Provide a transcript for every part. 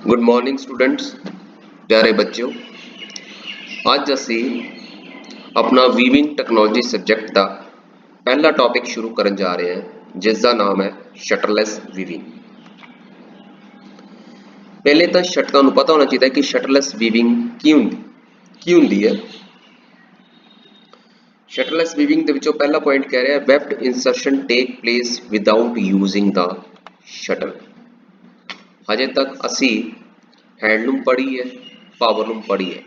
Good morning students, प्यारे बच्चों। ਅੱਜ ਅਸੀਂ ਆਪਣਾ ਵੀਵਿੰਗ ਟੈਕਨੋਲੋਜੀ ਸਬਜੈਕਟ ਦਾ ਪਹਿਲਾ ਟੌਪਿਕ ਸ਼ੁਰੂ ਕਰਨ ਜਾ ਰਹੇ ਹਾਂ, ਜਿਸ ਦਾ ਨਾਮ ਹੈ ਸ਼ਟਰਲੈਸ ਵੀਵਿੰਗ। ਪਹਿਲੇ ਤਾਂ ਤੁਹਾਨੂੰ ਪਤਾ ਹੋਣਾ ਚਾਹੀਦਾ ਕਿ ਸ਼ਟਰਲੈਸ ਵੀਵਿੰਗ ਕੀ ਹੁੰਦੀ ਹੈ। ਸ਼ਟਰਲੈਸ ਵੀਵਿੰਗ ਦੇ ਵਿੱਚੋਂ ਪਹਿਲਾ ਪੁਆਇੰਟ ਕਹਿ ਰਿਹਾ weft insertion take place without using the shuttle. ਹਜੇ ਤੱਕ ਅਸੀਂ ਹੈਂਡਲੂਮ ਪੜ੍ਹੀ ਹੈ, ਪਾਵਰਲੂਮ ਪੜ੍ਹੀ ਹੈ।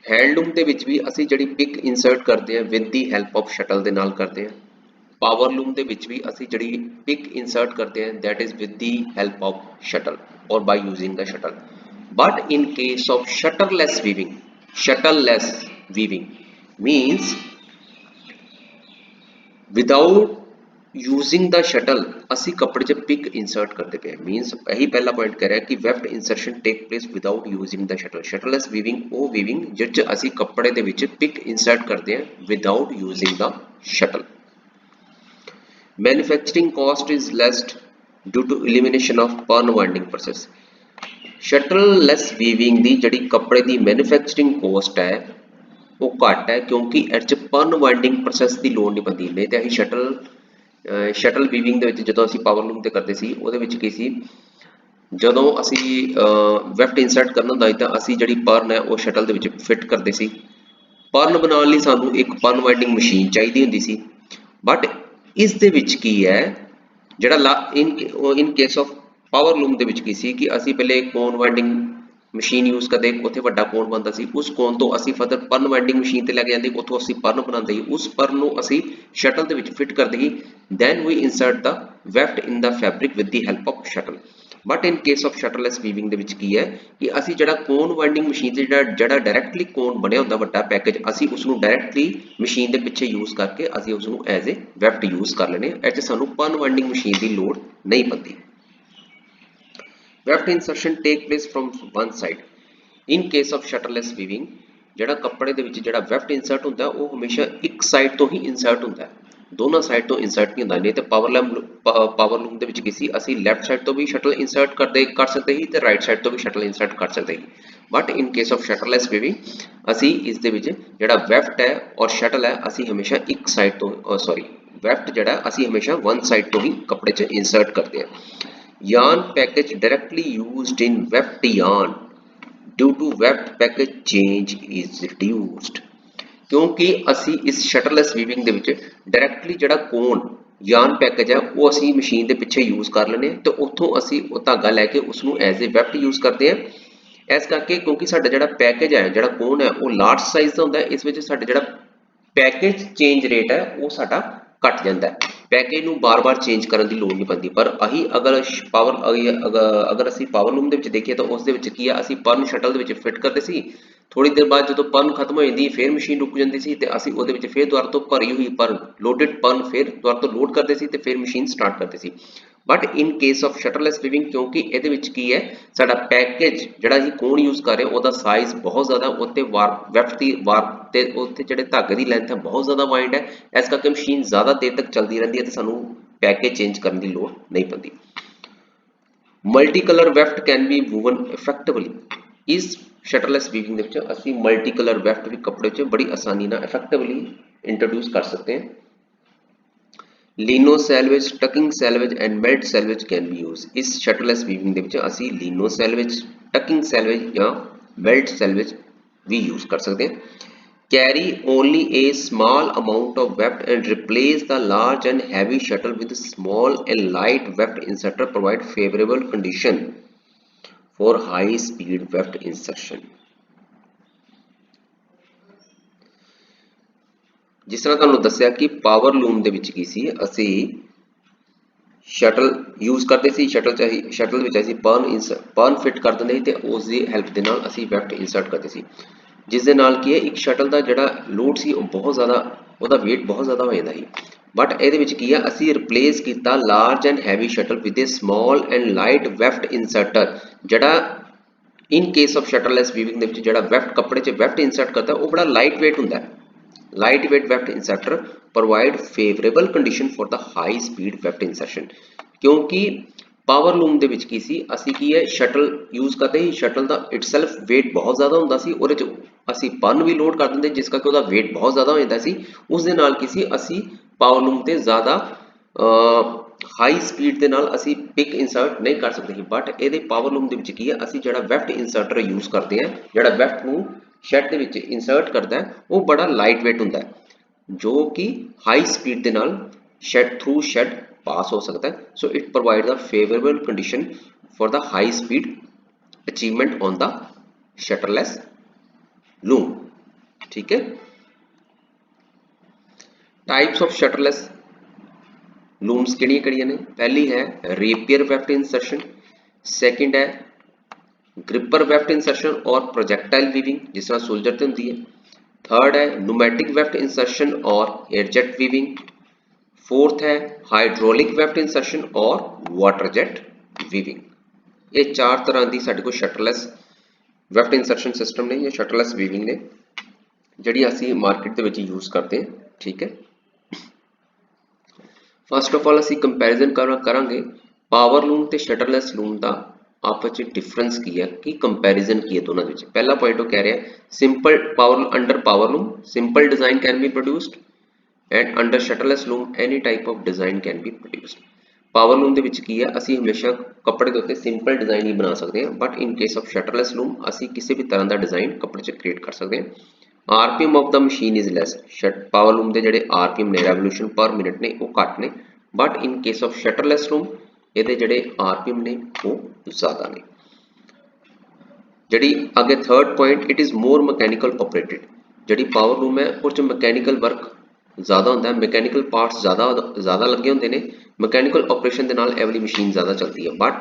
हैंडलूम ਦੇ ਵਿੱਚ ਵੀ ਅਸੀਂ ਜਿਹੜੀ ਪਿਕ ਇਨਸਰਟ ਕਰਦੇ ਹਾਂ with the help of shuttle ਦੇ ਨਾਲ ਕਰਦੇ ਹਾਂ। ਪਾਵਰਲੂਮ ਦੇ ਵਿੱਚ ਵੀ ਅਸੀਂ ਜਿਹੜੀ ਪਿਕ ਇਨਸਰਟ ਕਰਦੇ ਹਾਂ that is with the help of shuttle or by using the shuttle. But in case of shuttleless weaving means without using the shuttle ਅਸੀਂ ਕੱਪੜੇ 'ਚ ਪਿਕ ਇਨਸਰਟ ਕਰਦੇ ਪਏ ਮੀਨਸ ਇਹੀ ਪਹਿਲਾ ਪੁਆਇੰਟ ਕਹਿ ਰਿਹਾ ਕਿ weft insertion take place without using the shuttle. Shuttleless weaving ਉਹ ਵੀਵਿੰਗ ਜਿਸ 'ਚ ਅਸੀਂ ਕੱਪੜੇ ਦੇ ਵਿੱਚ ਪਿਕ ਇਨਸਰਟ ਕਰਦੇ ਹਾਂ without using the shuttle. Manufacturing cost is lessed due to elimination of pirn winding process. Shuttleless weaving ਦੀ ਜਿਹੜੀ ਕੱਪੜੇ ਦੀ ਮੈਨੂਫੈਕਚਰਿੰਗ ਕਾਸਟ ਹੈ ਉਹ ਘੱਟ ਹੈ ਕਿਉਂਕਿ ਇਹ 'ਚ ਪਰਨ ਵਾਈਂਡਿੰਗ ਪ੍ਰੋਸੈਸ ਦੀ ਲੋੜ ਨਹੀਂ ਪੈਂਦੀ। ਨਹੀਂ ਤਾਂ ਅਸੀਂ ਸ਼ਟਲ ਵੀਵਿੰਗ ਦੇ ਵਿੱਚ ਜਦੋਂ ਅਸੀਂ ਪਾਵਰਲੂਮ ਤੇ ਕਰਦੇ ਸੀ ਉਹਦੇ ਵਿੱਚ ਕੀ ਸੀ, ਜਦੋਂ ਅਸੀਂ ਵੈਫਟ ਇਨਸਰਟ ਕਰਨਾ ਹੁੰਦਾ ਸੀ ਤਾਂ ਅਸੀਂ ਜਿਹੜੀ ਪਰਨ ਹੈ ਉਹ ਸ਼ਟਲ ਦੇ ਵਿੱਚ ਫਿੱਟ ਕਰਦੇ ਸੀ। ਪਰਨ ਬਣਾਉਣ ਲਈ ਸਾਨੂੰ ਇੱਕ ਪਰਨ ਵਾਈਂਡਿੰਗ ਮਸ਼ੀਨ ਚਾਹੀਦੀ ਹੁੰਦੀ ਸੀ। ਬਟ ਇਸ ਦੇ ਵਿੱਚ ਕੀ ਹੈ ਜਿਹੜਾ ਇਨ ਕੇਸ ਆਫ ਪਾਵਰਲੂਮ ਦੇ ਵਿੱਚ ਕੀ ਸੀ ਕਿ ਅਸੀਂ ਪਹਿਲੇ ਕੋਨ ਵਾਈਂਡਿੰਗ ਮਸ਼ੀਨ ਯੂਜ਼ ਕਰਦੇ, ਉੱਥੇ ਵੱਡਾ ਕੋਨ ਬਣਦਾ ਸੀ। ਉਸ ਕੋਨ ਤੋਂ ਅਸੀਂ ਫਰਦਰ ਪਰਨ ਵਾਈਂਡਿੰਗ ਮਸ਼ੀਨ ਤੇ ਲੈ ਕੇ ਜਾਂਦੇ, ਉੱਥੋਂ ਅਸੀਂ ਪਰਨ ਬਣਾਉਂਦੇ ਸੀ। ਉਸ ਪਰਨ ਨੂੰ ਅਸੀਂ ਸ਼ਟਲ ਦੇ ਵਿੱਚ ਫਿੱਟ ਕਰਦੇ ਸੀ। then we insert the weft in the fabric with the help of shuttle. but in case of shuttleless weaving ਦੇ ਵਿੱਚ ਕੀ ਹੈ ਕਿ ਅਸੀਂ ਜਿਹੜਾ ਕੋਨ ਵਾਈਂਡਿੰਗ ਮਸ਼ੀਨ ਤੇ ਜਿਹੜਾ ਡਾਇਰੈਕਟਲੀ ਕੋਨ ਬਣਿਆ ਹੁੰਦਾ ਵੱਡਾ ਪੈਕੇਜ, ਅਸੀਂ ਉਸ ਨੂੰ ਡਾਇਰੈਕਟਲੀ ਮਸ਼ੀਨ ਦੇ ਪਿੱਛੇ ਯੂਜ਼ ਕਰਕੇ ਅਸੀਂ ਉਸ ਨੂੰ ਐਜ਼ ਏ ਵੈਫਟ ਯੂਜ਼ ਕਰ ਲੈਣੇ। ਇਹ 'ਚ ਸਾਨੂੰ ਪਰਨ ਵਾਈਂਡਿੰਗ ਮਸ਼ੀਨ ਦੀ ਲੋੜ ਨਹੀਂ ਪੈਂਦੀ। Weft insertion take place from one side. In case of shuttleless weaving ਜਿਹੜਾ ਕੱਪੜੇ ਦੇ ਵਿੱਚ ਜਿਹੜਾ ਵੈਫਟ ਇਨਸਰਟ ਹੁੰਦਾ ਉਹ ਹਮੇਸ਼ਾ ਇੱਕ ਸਾਈਡ ਤੋਂ ਹੀ ਇਨਸਰਟ ਹੁੰਦਾ ਹੈ, ਦੋਨੋਂ ਸਾਈਡ ਤੋਂ ਇਨਸਰਟ ਨਹੀਂ ਹੁੰਦਾ। ਨਹੀਂ ਤੇ ਪਾਵਰਲੂਮ ਦੇ ਵਿੱਚ ਕੀ ਸੀ, ਅਸੀਂ ਲੈਫਟ ਸਾਈਡ ਤੋਂ ਵੀ ਸ਼ਟਲ ਇਨਸਰਟ ਕਰ ਸਕਦੇ ਸੀ ਤੇ ਰਾਈਟ ਸਾਈਡ ਤੋਂ ਵੀ ਸ਼ਟਲ ਇਨਸਰਟ ਕਰ ਸਕਦੇ ਸੀ। But in case of shuttleless weaving ਅਸੀਂ ਇਸ ਦੇ ਵਿੱਚ ਜਿਹੜਾ ਵੈਫਟ ਹੈ ਔਰ ਸ਼ਟਲ ਹੈ ਅਸੀਂ ਹਮੇਸ਼ਾ ਇੱਕ ਸਾਈਡ ਤੋਂ ਵੈਫਟ ਜਿਹੜਾ ਅਸੀਂ ਹਮੇਸ਼ਾ ਵਨ ਸਾਈਡ ਤੋਂ ਹੀ ਕੱਪੜੇ 'ਚ ਇਨਸਰਟ ਕਰਦੇ ਹਾਂ। yarn package directly used in weft yarn due to weft package change is reduced। ਕਿਉਂਕਿ ਅਸੀਂ ਇਸ ਸ਼ਟਰਲੈਸ ਵੀਵਿੰਗ ਦੇ ਵਿੱਚ ਡਾਇਰੈਕਟਲੀ ਜਿਹੜਾ ਕੋਨ yarn ਪੈਕੇਜ ਹੈ ਉਹ ਅਸੀਂ ਮਸ਼ੀਨ ਦੇ ਪਿੱਛੇ ਯੂਜ਼ ਕਰ ਲੈਂਦੇ ਤੇ ਉੱਥੋਂ ਅਸੀਂ ਉਹ ਧਾਗਾ ਲੈ ਕੇ ਉਸ ਨੂੰ ਐਜ਼ ਏ ਵੈਫਟ ਯੂਜ਼ ਕਰਦੇ ਹਾਂ। ਇਸ ਕਰਕੇ ਕਿਉਂਕਿ ਸਾਡਾ ਜਿਹੜਾ ਪੈਕੇਜ ਹੈ ਜਿਹੜਾ ਕੋਨ ਹੈ ਉਹ ਲਾਰਜ ਸਾਈਜ਼ ਦਾ ਹੁੰਦਾ ਹੈ, ਇਸ ਵਿੱਚ ਸਾਡਾ ਜਿਹੜਾ ਪੈਕੇਜ ਚੇਂਜ ਰੇਟ ਹੈ ਉਹ ਸਾਡਾ ਘਟ ਜਾਂਦਾ ਹੈ। ਪੈਕੇਜ ਨੂੰ ਬਾਰ-ਬਾਰ ਚੇਂਜ ਕਰਨ ਦੀ ਲੋੜ ਨਹੀਂ ਪੈਂਦੀ। ਪਰ ਅਗਰ ਅਸੀਂ ਪਾਵਰਲੂਮ ਦੇ ਵਿੱਚ ਦੇਖੀਏ ਤਾਂ ਉਸ ਦੇ ਵਿੱਚ ਕੀ ਆ, ਅਸੀਂ ਪਰਨ ਸ਼ਟਲ ਦੇ ਵਿੱਚ ਫਿੱਟ ਕਰਦੇ ਸੀ। ਥੋੜੀ ਦੇਰ ਬਾਅਦ ਜਦੋਂ ਪਰਨ ਖਤਮ ਹੋ ਜਾਂਦੀ ਫਿਰ ਮਸ਼ੀਨ ਰੁਕ ਜਾਂਦੀ ਸੀ ਤੇ ਅਸੀਂ ਉਹਦੇ ਵਿੱਚ ਫਿਰ ਦੁਬਾਰਾ ਤੋਂ ਭਰੀ ਹੋਈ ਪਰਨ ਲੋਡਡ ਪਰਨ ਫਿਰ ਦੁਬਾਰਾ ਤੋਂ ਲੋਡ ਕਰਦੇ ਸੀ ਤੇ ਫਿਰ ਮਸ਼ੀਨ ਸਟਾਰਟ ਕਰਦੇ ਸੀ। But in case of shuttleless weaving ਕਿਉਂਕਿ ਇਹਦੇ ਵਿੱਚ ਕੀ ਹੈ ਸਾਡਾ ਪੈਕੇਜ ਜਿਹੜਾ ਅਸੀਂ ਕੋਨ ਯੂਜ਼ ਕਰ ਰਹੇ ਉਹਦਾ ਸਾਈਜ਼ ਬਹੁਤ ਜ਼ਿਆਦਾ, ਉੱਤੇ ਵੈਫਟ ਦੀ ਤੇ ਉੱਥੇ ਜਿਹੜੇ ਧਾਗੇ ਦੀ ਲੈਂਥ ਹੈ ਬਹੁਤ ਜ਼ਿਆਦਾ ਵਾਈਡ ਹੈ। ਇਸ ਕਰਕੇ ਮਸ਼ੀਨ ਜ਼ਿਆਦਾ ਦੇਰ ਤੱਕ ਚੱਲਦੀ ਰਹਿੰਦੀ ਹੈ ਤੇ ਸਾਨੂੰ ਪੈਕੇਜ ਚੇਂਜ ਕਰਨ ਦੀ ਲੋੜ ਨਹੀਂ ਪੈਂਦੀ। Multi colour weft can be woven effectively. ਇਸ ਸ਼ਟਰਲੈਸ ਵੀਵਿੰਗ ਦੇ ਵਿੱਚ ਅਸੀਂ ਮਲਟੀ ਕਲਰ ਵੈਫਟ ਵੀ ਕੱਪੜੇ 'ਚ ਬੜੀ ਆਸਾਨੀ ਨਾਲ ਇਫੈਕਟਿਵਲੀ ਇੰਟਰੋਡਿਊਸ ਕਰ ਸਕਦੇ ਹਾਂ। Leno selvedge, tucking selvedge and melt selvedge can be use. ਇਸ ਸ਼ਟਰਲੈਸ ਵੀਵਿੰਗ ਦੇ ਵਿੱਚ ਅਸੀਂ ਲੀਨੋ ਸੈਲਵੇਜ, ਟਕਿੰਗ ਸੈਲਵੇਜ ਜਾਂ ਮੈਲਟ ਸੈਲਵੇਜ ਵੀ ਯੂਜ਼ ਕਰ ਸਕਦੇ ਹਾਂ। carry only a small amount of weft and replace the large and heavy shuttle with small and light weft inserter provide favorable condition for high speed weft insertion। ਜਿਸ ਤਰ੍ਹਾਂ ਤੁਹਾਨੂੰ ਦੱਸਿਆ ਕਿ ਪਾਵਰਲੂਮ ਦੇ ਵਿੱਚ ਕੀ ਸੀ, ਅਸੀਂ ਸ਼ਟਲ ਯੂਜ਼ ਕਰਦੇ ਸੀ। ਸ਼ਟਲ ਵਿੱਚ ਅਸੀਂ ਪਰਨ ਫਿੱਟ ਕਰ ਦਿੰਦੇ ਸੀ ਤੇ ਉਸ ਦੀ ਹੈਲਪ ਦੇ ਨਾਲ ਅਸੀਂ ਵੈਫਟ ਇਨਸਰਟ ਕਰਦੇ ਸੀ, ਜਿਸ ਦੇ ਨਾਲ ਕੀ ਹੈ ਇੱਕ ਸ਼ਟਲ ਦਾ ਜਿਹੜਾ ਲੋਡ ਸੀ ਉਹ ਬਹੁਤ ਜ਼ਿਆਦਾ, ਉਹਦਾ weight ਬਹੁਤ ਜ਼ਿਆਦਾ ਹੋ ਜਾਂਦਾ ਸੀ। ਬਟ ਇਹਦੇ ਵਿੱਚ ਕੀ ਹੈ ਅਸੀਂ ਰਿਪਲੇਸ ਕੀਤਾ large and heavy shuttle with a small and light weft inserter. ਜਿਹੜਾ in case of shuttleless weaving ਦੇ ਵਿੱਚ ਜਿਹੜਾ ਵੈਫਟ ਕੱਪੜੇ 'ਚ ਵੈਫਟ ਇਨਸਰਟ ਕਰਦਾ ਉਹ ਬੜਾ ਲਾਈਟ ਵੇਟ ਹੁੰਦਾ ਹੈ। Light weight weft inserter provide favourable condition for the high speed weft insertion. क्योंकि ਪਾਵਰ ਲੂਮ ਦੇ ਵਿੱਚ ਕੀ ਸੀ, ਅਸੀਂ ਕੀ ਹੈ ਸ਼ਟਲ ਯੂਜ਼ ਕਰਦੇ ਸੀ। ਸ਼ਟਲ ਦਾ ਇਟਸੈਲਫ weight ਬਹੁਤ ਜ਼ਿਆਦਾ ਹੁੰਦਾ ਸੀ, ਉਹਦੇ 'ਚ ਅਸੀਂ ਪੰਨ ਵੀ ਲੋਡ ਕਰ ਦਿੰਦੇ ਜਿਸ ਕਰਕੇ ਉਹਦਾ weight ਬਹੁਤ ਜ਼ਿਆਦਾ ਹੋ ਜਾਂਦਾ ਸੀ। ਉਸ ਦੇ ਨਾਲ ਕੀ ਸੀ, ਅਸੀਂ ਪਾਵਰ ਲੂਮ ਤੇ ਜ਼ਿਆਦਾ ਹਾਈ ਸਪੀਡ ਦੇ ਨਾਲ ਅਸੀਂ ਪਿਕ ਇਨਸਰਟ ਨਹੀਂ ਕਰ ਸਕਦੇ ਸੀ। ਬਟ ਇਹਦੇ ਪਾਵਰ ਲੂਮ ਦੇ ਵਿੱਚ ਕੀ ਹੈ, ਅਸੀਂ ਜਿਹੜਾ ਵੈਫਟ ਇਨਸਰਟਰ ਯੂਜ਼ ਕਰਦੇ ਹਾਂ, ਜਿਹੜਾ ਵੈਫਟ ਨੂੰ ਸ਼ੈਡ ਦੇ ਵਿੱਚ ਇਨਸਰਟ ਕਰਦਾ ਹੈ, ਉਹ ਬੜਾ ਲਾਈਟ ਵੇਟ ਹੁੰਦਾ ਹੈ, ਜੋ ਕਿ ਹਾਈ ਸਪੀਡ ਦੇ ਨਾਲ ਸ਼ੈਡ ਥਰੂ ਸ਼ੈਡ ਪਾਸ ਹੋ ਸਕਦਾ ਹੈ। So it provides a favorable condition for the high speed achievement on the shutterless loom। ठीक है। टाइप्स ऑफ शटरलेस लूम्स किहड़ियां ने, पहली है रेपियर वेफ्ट इंसर्शन, सेकंड है ग्रिपर वेफ्ट इंसर्शन और प्रोजेक्टाइल वीविंग जिस तरह सोल्जर ते हुंदी है, थर्ड है न्यूमैटिक वेफ्ट इंसर्शन और एयरजेट वीविंग, फोर्थ है हाइड्रोलिक वेफ्ट इंसर्शन और वाटर जेट वीविंग। ये चार तरह की साडे कोल शटरलैस वेफ्ट इंसर्शन सिस्टम ने या शटरलैस वीविंग ने जिहड़ी असीं मार्केट दे विच यूज़ करते हैं। ठीक है। फस्ट ऑफ ऑल असीं कंपैरिजन करांगे पावर लूम ते शटरलैस लूम का आपस में डिफरेंस की है, कि कंपैरिजन की है दोनों के। पहला पॉइंट वो कह रहा है simple power under power loom simple design can be produced and under shuttleless loom any type of design can be produced. Power loom ਦੇ ਵਿੱਚ ਕੀ ਹੈ, ਅਸੀਂ ਹਮੇਸ਼ਾ ਕੱਪੜੇ ਦੇ ਉੱਤੇ ਸਿੰਪਲ ਡਿਜ਼ਾਈਨ ਹੀ ਬਣਾ ਸਕਦੇ ਹਾਂ, but in case of shuttleless loom ਅਸੀਂ ਕਿਸੇ ਵੀ ਤਰ੍ਹਾਂ ਦਾ ਡਿਜ਼ਾਈਨ ਕੱਪੜੇ 'ਚ ਕ੍ਰੀਏਟ ਕਰ ਸਕਦੇ ਹਾਂ। RPM of the machine is less, power loom ਦੇ ਜਿਹੜੇ ਆਰਪੀਐਮ ਨੇ ਰੈਵੋਲੂਸ਼ਨ ਪਰ ਮਿੰਟ ਨੇ ਉਹ ਘੱਟ ਨੇ, but in case of shuttleless loom ਇਹਦੇ ਜਿਹੜੇ ਆਰਪੀਐਮ ਨੇ ਉਹ ਜ਼ਿਆਦਾ ਨੇ। ਜਿਹੜੀ ਅੱਗੇ third point it is more mechanical operated, ਜਿਹੜੀ ਪਾਵਰ ਲੂਮ ਹੈ ਉਹ 'ਚ ਮਕੈਨੀਕਲ ਵਰਕ ज़्यादा होंगे, मैकेनिकल पार्ट्स ज़्यादा लगे होंगे ने, मैकेनिकल ऑपरेशन के नाल ये वाली मशीन ज़्यादा चलती है। But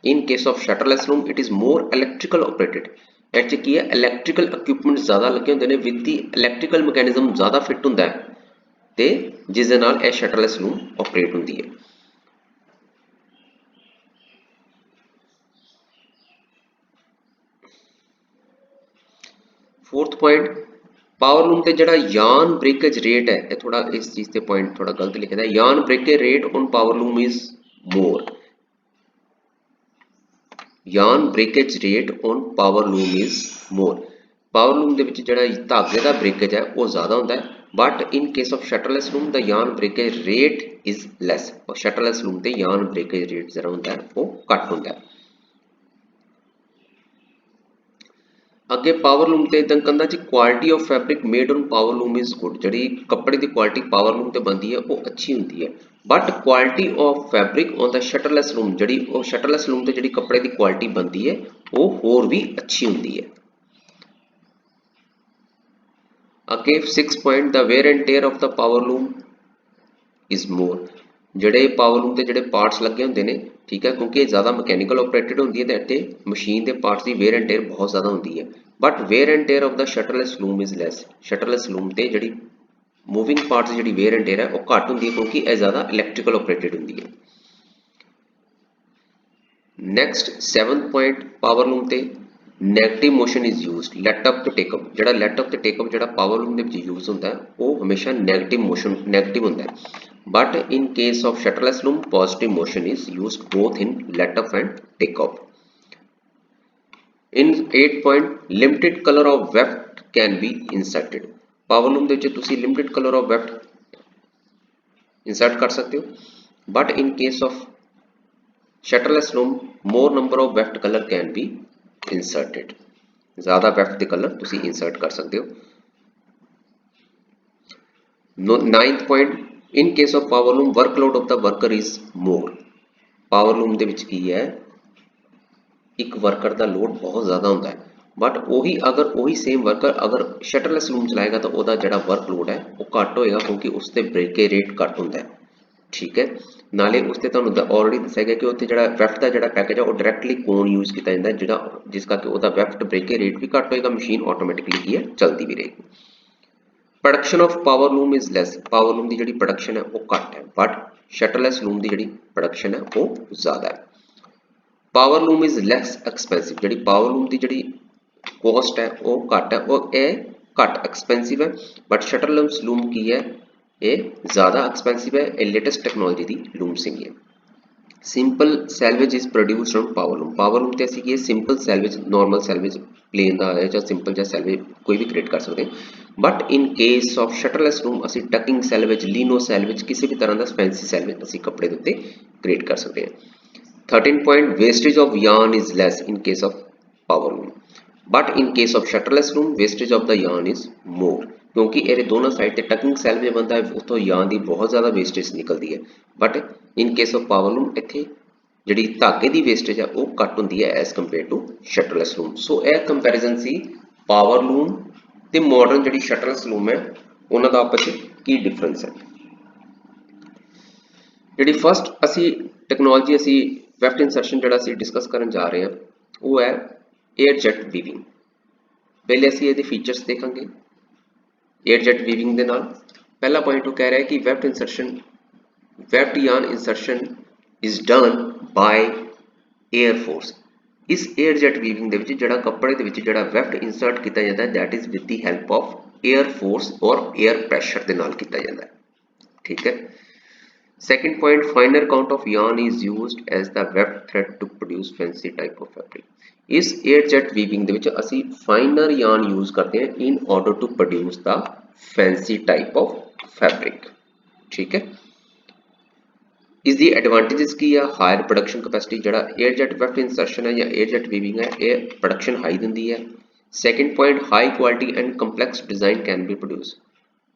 in case of shuttleless loom it is more electrical operated, इस की है इलैक्ट्रिकल इक्विपमेंट ज़्यादा लगे होंगे ने विद दी इलैक्ट्रिकल मैकेनिज्म ज़्यादा फिट होंगे तो जिस दे नाल यह शटरलैस लूम ऑपरेट होंगी है। फोर्थ पॉइंट पावर लूम ते जड़ा यान ब्रेकेज रेट है, ये थोड़ा इस चीज़ ते पॉइंट थोड़ा गलत लिखा है, yarn breakage rate on power loom is more, yarn breakage rate on power loom is more. Power loom दे विच जड़ा धागे दा ब्रेकेज है वो ज़्यादा होंदा है, but in case of shuttleless loom दा yarn breakage rate is lace, और शटरलैस लूम ते यान ब्रेकेज रेट जरा होंदा है वो घट होंदा है। अगे पावर लूम ते इदां कहंदा जी quality of fabric made on power loom is good, जड़ी कपड़े की क्वालिटी पावर लूम ते बनती है वो अच्छी होंदी है, but quality of fabric on the shuttleless loom जड़ी वो शटरलैस लूम ते जड़ी कपड़े की क्वालिटी बनती है वो होर भी अच्छी होंदी है। अगे 6 point the wear and tear of the power loom is more, ਜਿਹੜੇ ਪਾਵਰ ਲੂਮ ਦੇ ਜਿਹੜੇ ਪਾਰਟਸ ਲੱਗੇ ਹੁੰਦੇ ਨੇ, ਠੀਕ ਹੈ, ਕਿਉਂਕਿ ਇਹ ਜ਼ਿਆਦਾ ਮਕੈਨੀਕਲ ਆਪਰੇਟਡ ਹੁੰਦੀ ਹੈ ਤੇ ਇੱਥੇ ਮਸ਼ੀਨ ਦੇ ਪਾਰਟਸ ਦੀ ਵੇਅਰ ਐਂਡ ਟੇਅਰ ਬਹੁਤ ਜ਼ਿਆਦਾ ਹੁੰਦੀ ਹੈ, but wear and tear of the shuttleless loom is less. Shuttleless loom ਤੇ ਜਿਹੜੀ मूविंग पार्ट्स ਜਿਹੜੀ ਵੇਅਰ ਐਂਡ ਟੇਅਰ ਹੈ ਉਹ ਘੱਟ ਹੁੰਦੀ ਹੈ ਕਿਉਂਕਿ ਇਹ ਜ਼ਿਆਦਾ ਇਲੈਕਟ੍ਰੀਕਲ ਆਪਰੇਟਡ ਹੁੰਦੀ ਹੈ। Next 7th point power loom ਤੇ negative motion is used, let up ਤੇ ਟੇਕ ਅਪ। ਜਿਹੜਾ ਲੈਟ ਅਪ ਤੇ ਟੇਕ ਅਪ ਜਿਹੜਾ ਪਾਵਰ ਲੂਮ ਦੇ ਵਿੱਚ ਯੂਜ਼ ਹੁੰਦਾ ਹੈ ਉਹ ਹਮੇਸ਼ਾ ਨੈਗੇਟਿਵ ਹੁੰਦਾ ਹੈ, but in case of shutterless loom positive motion is used both in let up and take up। in 8 point limited color of weft can be inserted, power loom ਦੇ ਵਿੱਚ ਤੁਸੀਂ limited color of weft insert ਕਰ ਸਕਦੇ ਹੋ, but in case of shutterless loom more number of weft color can be inserted, ज़्यादा weft ਦੇ color ਤੁਸੀਂ insert ਕਰ ਸਕਦੇ ਹੋ। 9th point in case of power loom workload of the worker is more, power loom ਦੇ ਵਿੱਚ ਕੀ ਹੈ ਇੱਕ ਵਰਕਰ ਦਾ ਲੋਡ ਬਹੁਤ ਜ਼ਿਆਦਾ ਹੁੰਦਾ ਹੈ, ਬਟ ਉਹੀ ਅਗਰ ਉਹੀ ਸੇਮ ਵਰਕਰ ਅਗਰ ਸ਼ਟਰਲੈਸ ਲੂਮ ਚਲਾਏਗਾ ਤਾਂ ਉਹਦਾ ਜਿਹੜਾ ਵਰਕ ਲੋਡ ਹੈ ਉਹ ਘੱਟ ਹੋਏਗਾ ਕਿਉਂਕਿ ਉਸ ਤੇ ਬ੍ਰੇਕੇਜ ਰੇਟ ਘੱਟ ਹੁੰਦਾ ਹੈ। ਠੀਕ ਹੈ, ਨਾਲੇ ਉਸ ਤੇ ਤੁਹਾਨੂੰ ਆਲਰੇਡੀ ਦੱਸਿਆ ਗਿਆ ਕਿ ਉੱਥੇ ਜਿਹੜਾ ਵੈਫਟ ਦਾ ਜਿਹੜਾ ਪੈਕੇਜ ਹੈ ਉਹ ਡਾਇਰੈਕਟਲੀ ਕੋਨ ਯੂਜ਼ ਕੀਤਾ ਜਾਂਦਾ ਜਿਹੜਾ ਜਿਸ ਕਰਕੇ ਉਹਦਾ ਵੈਫਟ ਬ੍ਰੇਕੇਜ ਰੇਟ ਵੀ ਘੱਟ ਹੋਏਗਾ, ਮਸ਼ੀਨ ਆਟੋਮੈਟਿਕਲੀ ਕੀ ਹੈ ਚੱਲਦੀ ਵੀ ਰਹੇਗੀ। Production of power loom is less, power loom की जी प्रोडक्शन है वो घट है, बट शटरलैस लूम की जी प्रोडक्शन है वो ज़्यादा है। Power loom is less expensive, जी पावर लूम की जी कॉस्ट है वो घट है और यह घट एक्सपेंसिव है, बट शटरलैस लूम की है ये ज़्यादा एक्सपेंसिव है, ये लेटेस्ट टैक्नोलॉजी की लूम सिंग है। Simple selvage is produced from powerloom. Powerloom ਤੇ ਅਸੀਂ ਕੀ ਹੈ simple selvage, normal selvage plain ਦਾ ਹੈ ਜਾਂ ਸਿੰਪਲ ਜਾਂ ਸੈਲਵੇਜ ਕੋਈ ਵੀ ਕ੍ਰੀਏਟ ਕਰ ਸਕਦੇ ਹਾਂ। But in case of shuttleless loom ਅਸੀਂ ਟਕਿੰਗ ਸੈਲਵੇਜ, ਲੀਨੋ ਸੈਲਵੇਜ, ਕਿਸੇ ਵੀ ਤਰ੍ਹਾਂ ਦਾ ਫੈਂਸੀ ਸੈਲਵੇਜ ਅਸੀਂ ਕੱਪੜੇ ਦੇ ਉੱਤੇ ਕ੍ਰੀਏਟ ਕਰ ਸਕਦੇ ਹਾਂ। 13 point wastage of yarn is less in case of power loom, but in case of shutterless loom wastage of the yarn is more, क्योंकि ਇਹਦੇ ਦੋਨों साइड ਤੇ ਟਕਿੰਗ ਸੈਲਵੇਜ ਬੰਦਾ ਹੈ ਉਤੋਂ yarn ਦੀ ਬਹੁਤ ਜ਼ਿਆਦਾ ਵੇਸਟੇਜ ਨਿਕਲਦੀ ਹੈ। But in case of power loom ਇੱਥੇ ਜਿਹੜੀ ਧਾਗੇ ਦੀ ਵੇਸਟੇਜ ਹੈ ਉਹ ਘੱਟ ਹੁੰਦੀ ਹੈ ਐਸ ਕੰਪੇਅਰ ਟੂ ਸ਼ਟਰਲੈਸ ਲੂਮ। ਸੋ ਇਹ ਕੰਪੈਰੀਜ਼ਨ ਸੀ ਪਾਵਰ ਲੂਮ ਤੇ ਮਾਡਰਨ ਜਿਹੜੀ ਸ਼ਟਰਲੈਸ ਲੂਮ ਹੈ ਉਹਨਾਂ ਦਾ ਆਪਸ ਵਿੱਚ ਕੀ ਡਿਫਰੈਂਸ ਹੈ। ਜਿਹੜੀ ਫਸਟ ਅਸੀਂ ਟੈਕਨੋਲੋਜੀ ਅਸੀਂ ਵੈਫਟ ਇੰਸਰਸ਼ਨ ਜਿਹੜਾ ਅਸੀਂ ਡਿਸਕਸ ਕਰਨ ਜਾ ਰਹੇ ਹਾਂ ਉਹ ਹੈ 에ਅਰ ਜੈਟ ਵੀਵਿੰਗ। ਪਹਿਲੇ ਅਸੀਂ ਇਹਦੇ ਫੀਚਰਸ ਦੇਖਾਂਗੇ। 에ਅਰ ਜੈਟ ਵੀਵਿੰਗ ਦੇ ਨਾਲ ਪਹਿਲਾ ਪੁਆਇੰਟ ਉਹ ਕਹਿ ਰਿਹਾ ਹੈ ਕਿ weft insertion, weft yarn insertion is done by air force। ਇਸ 에ਅਰ ਜੈਟ ਵੀਵਿੰਗ ਦੇ ਵਿੱਚ ਜਿਹੜਾ ਕੱਪੜੇ ਦੇ ਵਿੱਚ ਜਿਹੜਾ ਵੈਫਟ ਇਨਸਰਟ ਕੀਤਾ ਜਾਂਦਾ ਹੈ that is with the help of air force ਔਰ air pressure ਦੇ ਨਾਲ ਕੀਤਾ ਜਾਂਦਾ ਹੈ। ਠੀਕ ਹੈ। Second point, finer count of yarn is used as the weft thread to produce fancy type of fabric। इस air jet weaving ਦੇ ਵਿੱਚ ਅਸੀਂ finer yarn use ਕਰਦੇ ਹਾਂ in order to produce the fancy type of fabric। ठीक है। ਇਸ ਦੀ advantages ਕੀ ਆ? ਹਾਇਰ ਪ੍ਰੋਡਕਸ਼ਨ ਕੈਪੈਸਿਟੀ, ਜਿਹੜਾ 에ਅਰ ਜੈਟ ਵੈਫਟ ਇੰਸਰਸ਼ਨ ਹੈ ਜਾਂ 에ਅਰ ਜੈਟ ਵੀਵਿੰਗ ਹੈ ਇਹ ਪ੍ਰੋਡਕਸ਼ਨ ਹਾਈ ਦਿੰਦੀ ਹੈ। Second point, high quality and complex design can be produce.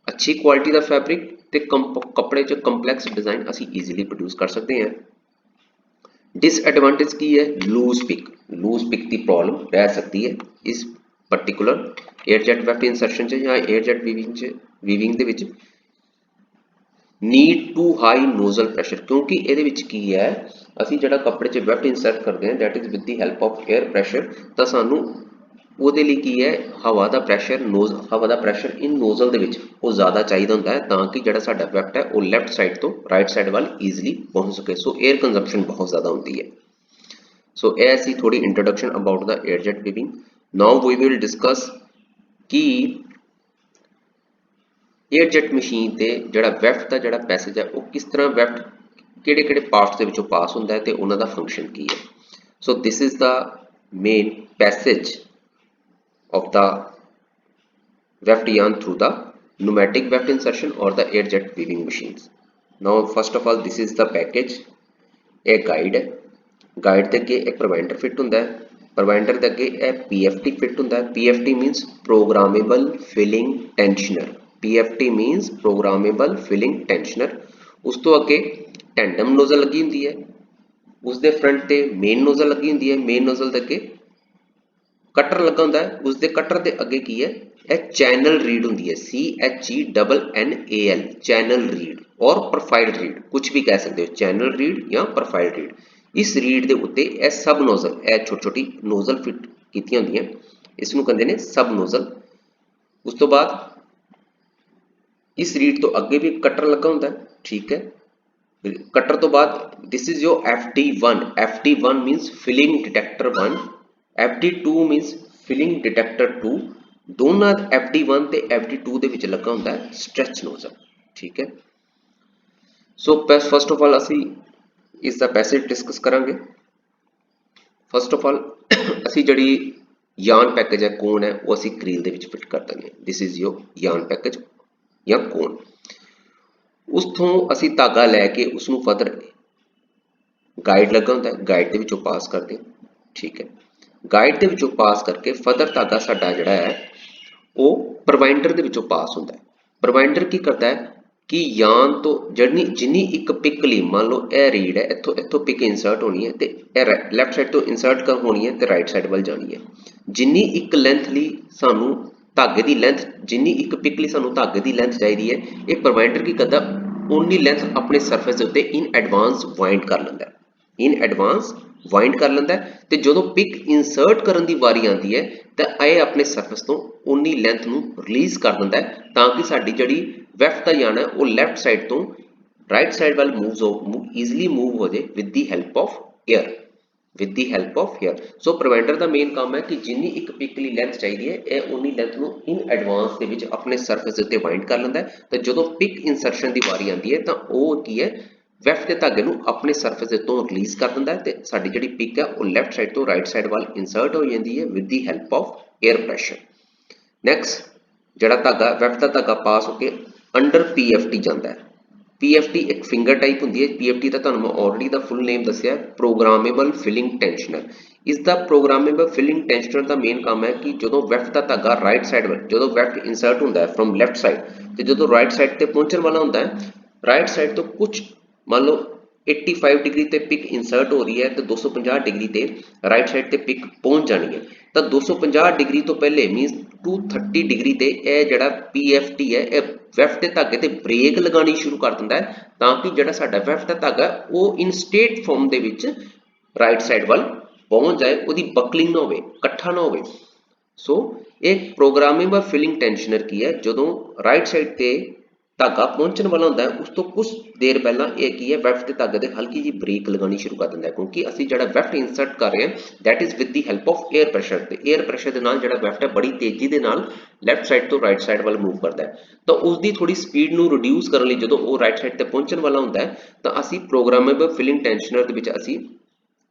अच्छी क्वालिटी का फैब्रिक ते कपड़े च कंपलैक्स डिजाइन असी ईजीली प्रोड्यूस कर सकते हैं। डिसएडवांटेज की है? लूज पिक की प्रॉब्लम रह सकती है इस particular air jet weft insertion च या एयर जेट वीविंग दे विच। Need to high nozzle pressure, क्योंकि ये की है असी जो कपड़े च वेफ्ट इंसर्ट करते हैं that is with the help of air pressure, तो सानू ਉਹਦੇ ਲਈ ਕੀ ਹੈ ਹਵਾ ਦਾ ਪ੍ਰੈਸ਼ਰ, ਹਵਾ ਦਾ ਪ੍ਰੈਸ਼ਰ ਇਨ ਨੋਜ਼ਲ ਦੇ ਵਿੱਚ ਉਹ ਜ਼ਿਆਦਾ ਚਾਹੀਦਾ ਹੁੰਦਾ ਹੈ ਤਾਂ ਕਿ ਜਿਹੜਾ ਸਾਡਾ ਵੈਫਟ ਹੈ ਉਹ ਲੈਫਟ ਸਾਈਡ ਤੋਂ ਰਾਈਟ ਸਾਈਡ ਵੱਲ ਈਜ਼ੀਲੀ ਪਹੁੰਚ ਸਕੇ। ਸੋ 에ਅਰ ਕੰਜ਼ੰਪਸ਼ਨ ਬਹੁਤ ਜ਼ਿਆਦਾ ਹੁੰਦੀ ਹੈ। ਸੋ ਇਹ ਸੀ ਥੋੜੀ introduction about the air jet weaving. Now we will discuss ਕਿ 에ਅਰ ਜੈਟ ਮਸ਼ੀਨ ਤੇ ਜਿਹੜਾ ਵੈਫਟ ਦਾ ਜਿਹੜਾ ਪੈਸੇਜ ਹੈ ਉਹ ਕਿਸ ਤਰ੍ਹਾਂ ਵੈਫਟ ਕਿਹੜੇ ਕਿਹੜੇ ਪਾਰਟਸ ਦੇ ਵਿੱਚੋਂ ਪਾਸ ਹੁੰਦਾ ਹੈ ਤੇ ਉਹਨਾਂ ਦਾ ਫੰਕਸ਼ਨ ਕੀ ਹੈ। So this is the main passage of the weft yarn through the pneumatic weft insertion or the air jet weaving machines। Now first of all this is the package, a guide है, guide ਦੇ ਅੱਗੇ ਇੱਕ provider fit ਹੁੰਦਾ ਹੈ, provider ਦੇ ਅੱਗੇ ਇਹ PFT fit ਹੁੰਦਾ ਹੈ। PFT means programmable filling tensioner, PFT means programmable filling tensioner। ਉਸ ਤੋਂ ਅੱਗੇ ਟੈਂਡਮ ਨੋਜ਼ਲ ਲੱਗੀ ਹੁੰਦੀ ਹੈ, ਉਸ ਦੇ ਫਰੰਟ ਤੇ ਮੇਨ ਨੋਜ਼ਲ ਲੱਗੀ ਹੁੰਦੀ ਹੈ, ਮੇਨ ਨੋਜ਼ਲ ਦੇ ਅੱਗੇ कटर लगा होंदा है, उसके कटर के अगे की है यह चैनल रीड होंदी है, CHENNAL चैनल रीड और प्रोफाइल रीड, कुछ भी कह सकते हो चैनल रीड या प्रोफाइल रीड। इस रीड के उत्ते यह सब नोजल, यह छोटी छोटी नोजल फिट कीतियां होंदियां, इसनूं कहंदे ने सब नोजल। उस तो बाद इस रीड तो अगे भी कटर लगा होंदा है। ठीक है। कटर तो बाद this is your FD1, FD1 means filling detector 1, FD2 means filling detector 2। दोनों FD1 ਤੇ FD2 ਦੇ ਵਿੱਚ ਲੱਗਾ ਹੁੰਦਾ ਹੈ ਸਟ੍ਰੈਚ ਨੋਜ਼ਲ। ਠੀਕ ਹੈ। ਸੋ ਫਸਟ ਆਫ ਆਲ ਅਸੀਂ ਇਸ ਦਾ ਪੈਸੇਜ ਡਿਸਕਸ ਕਰਾਂਗੇ। ਫਸਟ ਆਫ ਆਲ ਅਸੀਂ ਜਿਹੜੀ yarn ਪੈਕੇਜ ਹੈ ਕੋਨ ਹੈ ਉਹ ਅਸੀਂ ਕਰੀਲ ਦੇ ਵਿੱਚ ਫਿੱਟ ਕਰ ਦਾਂਗੇ। ਦਿਸ ਇਜ਼ ਯੋਰ yarn ਪੈਕੇਜ ਜਾਂ ਕੋਨ। ਉਸ ਤੋਂ ਅਸੀਂ ਧਾਗਾ ਲੈ ਕੇ ਉਸ ਨੂੰ ਫਰਦਰ ਗਾਈਡ ਲੱਗਾ ਹੁੰਦਾ ਹੈ, ਗਾਈਡ ਦੇ ਵਿੱਚੋਂ ਪਾਸ ਕਰਦੇ। ਠੀਕ ਹੈ। गाइड ਦੇ ਵਿੱਚੋਂ ਪਾਸ ਕਰਕੇ ਫਰਦਰ ਧਾਗਾ ਸਾਡਾ ਜਿਹੜਾ ਹੈ ਉਹ ਪ੍ਰੋਵਾਈਡਰ ਦੇ ਵਿੱਚੋਂ ਪਾਸ ਹੁੰਦਾ ਹੈ। ਪ੍ਰੋਵਾਈਡਰ ਕੀ ਕਰਦਾ ਹੈ ਕਿ ਯਾਨ ਤੋਂ ਜਿੰਨੀ ਇੱਕ ਪਿਕ ਲਈ, ਮੰਨ ਲਓ ਇਹ ਰੀਡ ਹੈ, ਇੱਥੋਂ ਪਿਕ ਇਨਸਰਟ ਹੋਣੀ ਹੈ ਤੇ ਇਹ ਲੈਫਟ ਸਾਈਡ ਤੋਂ ਇਨਸਰਟ ਹੋਣੀ ਹੈ ਤੇ ਰਾਈਟ ਸਾਈਡ ਵੱਲ ਜਾਣੀ ਹੈ। ਜਿੰਨੀ ਇੱਕ ਲੈਂਥ ਲਈ ਸਾਨੂੰ ਧਾਗੇ ਦੀ ਲੈਂਥ, ਜਿੰਨੀ ਇੱਕ ਪਿਕ ਲਈ ਸਾਨੂੰ ਧਾਗੇ ਦੀ ਲੈਂਥ ਚਾਹੀਦੀ ਹੈ, ਇਹ ਪ੍ਰੋਵਾਈਡਰ ਕੀ ਕਰਦਾ ਉਨੀ ਲੈਂਥ ਆਪਣੇ ਸਰਫੇਸ ਦੇ ਉੱਤੇ ਇਨ ਐਡਵਾਂਸ ਵਾਈਂਡ ਕਰ ਲੈਂਦਾ, ਇਨ ਐਡਵਾਂਸ ਵਾइंड कर लेंदा है। तो जो पिक इंसर्ट करने की वारी आती है तो यह अपने सरफेस तो उन्नी लेंथ नूं रिलीज़ कर देंदा है ताकि साडी जिहड़ी वेफ्ट दा यान है वो लैफ्ट साइड तो राइट साइड वाल ईजिली मूव हो जाए with the help of air, with the help of air. So provider का मेन काम है कि जिन्नी एक पिक लई लेंथ चाहिए है यह उन्नी लेंथ नूं इन एडवांस दे विच अपने सरफेस उत्ते वाइंड कर लेंदा है। तो जो पिक इंसरशन की वारी आती है तो वह की है ਵੈਫਟ ਦੇ ਧਾਗੇ ਨੂੰ ਆਪਣੇ ਸਰਫੇਸ ਦੇ ਤੋਂ ਰਿਲੀਜ਼ ਕਰ ਦਿੰਦਾ ਹੈ ਤੇ ਸਾਡੀ ਜਿਹੜੀ ਪਿਕ ਹੈ ਉਹ ਲੈਫਟ ਸਾਈਡ ਤੋਂ ਰਾਈਟ ਸਾਈਡ ਵੱਲ ਇਨਸਰਟ ਹੋ ਜਾਂਦੀ ਹੈ with the help of air pressure. Next ਜਿਹੜਾ ਧਾਗਾ ਵੈਫਟ ਦਾ ਧਾਗਾ ਪਾਸ ਹੋ ਕੇ ਅੰਡਰ ਪੀਐਫਟੀ ਜਾਂਦਾ ਹੈ। ਪੀਐਫਟੀ ਇੱਕ ਫਿੰਗਰ ਟਾਈਪ ਹੁੰਦੀ ਹੈ। ਪੀਐਫਟੀ ਦਾ ਤੁਹਾਨੂੰ ਮੈਂ ਆਲਰੇਡੀ ਦਾ ਫੁੱਲ ਨੇਮ ਦੱਸਿਆ, ਪ੍ਰੋਗਰਾਮੇਬਲ ਫਿਲਿੰਗ ਟੈਂਸ਼ਨਰ। ਇਸ ਦਾ ਪ੍ਰੋਗਰਾਮੇਬਲ ਫਿਲਿੰਗ ਟੈਂਸ਼ਨਰ ਦਾ ਮੇਨ ਕੰਮ ਹੈ ਕਿ ਜਦੋਂ ਵੈਫਟ ਦਾ ਧਾਗਾ ਰਾਈਟ ਸਾਈਡ ਵੱਲ, ਜਦੋਂ ਵੈਫਟ ਇਨਸਰਟ ਹੁੰਦਾ ਹੈ ਫਰੋਮ ਲੈਫਟ ਸਾਈਡ ਤੇ ਜਦੋਂ ਰਾਈਟ ਸਾਈਡ ਤੇ ਪਹੁੰਚਣ ਵਾਲਾ ਹੁੰਦਾ ਹੈ, ਰਾਈਟ ਸਾਈਡ ਤੋਂ ਕੁਝ ਮੰਨ ਲਓ 85 ਡਿਗਰੀ ਤੇ ਪਿਕ ਇਨਸਰਟ ਹੋ ਰਹੀ ਹੈ ਤੇ 250 ਡਿਗਰੀ ਤੇ ਰਾਈਟ ਸਾਈਡ ਤੇ ਪਿਕ ਪਹੁੰਚ ਜਾਣੀ ਹੈ, ਤਾਂ 250 ਡਿਗਰੀ ਤੋਂ ਪਹਿਲੇ ਮੀਨਸ 230 ਡਿਗਰੀ ਤੇ ਇਹ ਜਿਹੜਾ ਪੀਐਫਟੀ ਹੈ ਇਹ ਵੈਫਟ ਦੇ ਧਾਗੇ ਤੇ ਬ੍ਰੇਕ ਲਗਾਉਣੀ ਸ਼ੁਰੂ ਕਰ ਦਿੰਦਾ ਹੈ ਤਾਂ ਕਿ ਜਿਹੜਾ ਸਾਡਾ ਵੈਫਟ ਦਾ ਧਾਗਾ ਉਹ ਇਨ ਸਟੇਟ ਫਾਰਮ ਦੇ ਵਿੱਚ ਰਾਈਟ ਸਾਈਡ ਵੱਲ ਪਹੁੰਚ ਜਾਏ, ਉਹਦੀ ਬਕਲਿੰਗ ਨਾ ਹੋਵੇ, ਇਕੱਠਾ ਨਾ ਹੋਵੇ। ਸੋ ਇਹ ਪ੍ਰੋਗਰਾਮੇਬਲ ਫਿਲਿੰਗ ਟੈਂਸ਼ਨਰ ਕੀ ਹੈ, ਜਦੋਂ ਰਾਈਟ ਸਾਈਡ ਤੇ ਧਾਗਾ ਪਹੁੰਚਣ ਵਾਲਾ ਹੁੰਦਾ ਹੈ ਉਸ ਤੋਂ ਕੁਝ ਦੇਰ ਪਹਿਲਾਂ ਇਹ ਕੀ ਹੈ ਵੈਫਟ ਦੇ ਧਾਗੇ ਤੇ ਹਲਕੀ ਜਿਹੀ ਬ੍ਰੇਕ ਲਗਾਉਣੀ ਸ਼ੁਰੂ ਕਰ ਦਿੰਦਾ ਹੈ, ਕਿਉਂਕਿ ਅਸੀਂ ਜਿਹੜਾ ਵੈਫਟ ਇਨਸਰਟ ਕਰ ਰਹੇ ਹਾਂ that is with the help of air pressure, ਤੇ 에ਅਰ ਪ੍ਰੈਸ਼ਰ ਦੇ ਨਾਲ ਜਿਹੜਾ ਵੈਫਟ ਹੈ ਬੜੀ ਤੇਜ਼ੀ ਦੇ ਨਾਲ ਲੈਫਟ ਸਾਈਡ ਤੋਂ ਰਾਈਟ ਸਾਈਡ ਵੱਲ ਮੂਵ ਕਰਦਾ ਹੈ। ਤਾਂ ਉਸ ਦੀ ਥੋੜੀ ਸਪੀਡ ਨੂੰ ਰਿਡਿਊਸ ਕਰਨ ਲਈ ਜਦੋਂ ਉਹ ਰਾਈਟ ਸਾਈਡ ਤੇ ਪਹੁੰਚਣ ਵਾਲਾ ਹੁੰਦਾ ਹੈ ਤਾਂ ਅਸੀਂ ਪ੍ਰੋਗਰਾਮੇਬਲ ਫਿਲਿੰਗ ਟੈਂਸ਼ਨਰ ਦੇ ਵਿੱਚ ਅਸੀਂ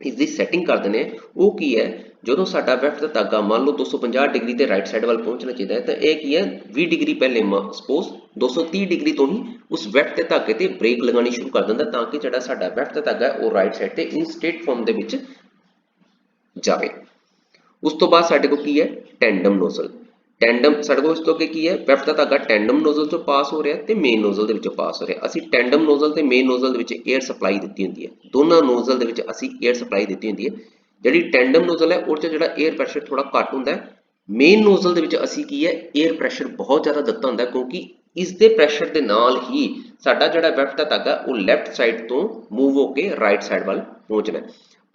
ਇਸ ਦੀ ਸੈਟਿੰਗ ਕਰ ਦਿੰਦੇ ਹਾਂ। ਉਹ ਕੀ ਹੈ, ਜਦੋਂ ਸਾਡਾ ਵੈਫਟ ਦਾ ਧਾਗਾ ਮੰਨ ਲਓ 250 ਡਿਗਰੀ ਤੇ ਰਾਈਟ ਸਾਈਡ ਵੱਲ ਪਹੁੰਚਣਾ ਚਾਹੀਦਾ ਹੈ ਤਾਂ ਇਹ ਕੀ ਹੈ 20 ਡਿਗਰੀ ਪਹਿਲੇ ਸਪੋਜ਼ 230 ਡਿਗਰੀ ਤੋਂ ਹੀ ਉਸ ਵੈਫਟ ਦੇ ਧਾਗੇ ਤੇ ਬ੍ਰੇਕ ਲਗਾਉਣੀ ਸ਼ੁਰੂ ਕਰ ਦਿੰਦਾ ਤਾਂ ਕਿ ਜਿਹੜਾ ਸਾਡਾ ਵੈਫਟ ਦਾ ਧਾਗਾ ਹੈ ਉਹ ਰਾਈਟ ਸਾਈਡ ਤੇ ਇਨ ਸਟੇਟ ਫਾਰਮ ਦੇ ਵਿੱਚ ਜਾਵੇ। ਉਸ ਤੋਂ ਬਾਅਦ ਸਾਡੇ ਕੋਲ ਕੀ ਹੈ ਟੈਂਡਮ ਨੋਜ਼ਲ। ਟੈਂਡਮ ਸਾਡੇ ਕੋਲ ਇਸ ਤੋਂ ਅੱਗੇ ਕੀ ਹੈ, ਵੈਫਟ ਦਾ ਧਾਗਾ ਟੈਂਡਮ ਨੋਜ਼ਲ ਤੋਂ ਪਾਸ ਹੋ ਰਿਹਾ ਤੇ ਮੇਨ ਨੋਜ਼ਲ ਦੇ ਵਿੱਚੋਂ ਪਾਸ ਹੋ ਰਿਹਾ। ਅਸੀਂ ਟੈਂਡਮ ਨੋਜ਼ਲ ਤੇ ਮੇਨ ਨੋਜ਼ਲ ਦੇ ਵਿੱਚ 에ਅਰ ਸਪਲਾਈ ਦਿੱਤੀ ਹੁੰਦੀ ਹੈ, ਦੋਨਾਂ ਨੋਜ਼ਲ ਦੇ ਵਿੱਚ ਅਸੀਂ 에ਅਰ ਸਪਲਾਈ ਦਿੱਤੀ ਹੁੰਦੀ ਹੈ। ਜਿਹੜੀ ਟੈਂਡਮ ਨੋਜ਼ਲ ਹੈ ਉਹ 'ਚ ਜਿਹੜਾ 에ਅਰ ਪ੍ਰੈਸ਼ਰ ਥੋੜਾ ਘੱਟ ਹੁੰਦਾ ਹੈ। ਮੇਨ ਨੋਜ਼ਲ ਦੇ ਵਿੱਚ ਅਸੀਂ ਕੀ ਹੈ 에ਅਰ ਪ੍ਰੈਸ਼ਰ ਬਹੁਤ ਜ਼ਿਆਦਾ ਦਿੱਤਾ ਹੁੰਦਾ ਕਿਉਂਕਿ ਇਸ ਦੇ ਪ੍ਰੈਸ਼ਰ ਦੇ ਨਾਲ ਹੀ ਸਾਡਾ ਜਿਹੜਾ ਵੈਫਟ ਦਾ ਧਾਗਾ ਉਹ ਲੈਫਟ ਸਾਈਡ ਤੋਂ ਮੂਵ ਹੋ ਕੇ ਰਾਈਟ ਸਾਈਡ ਵੱਲ ਪਹੁੰਚਣਾ।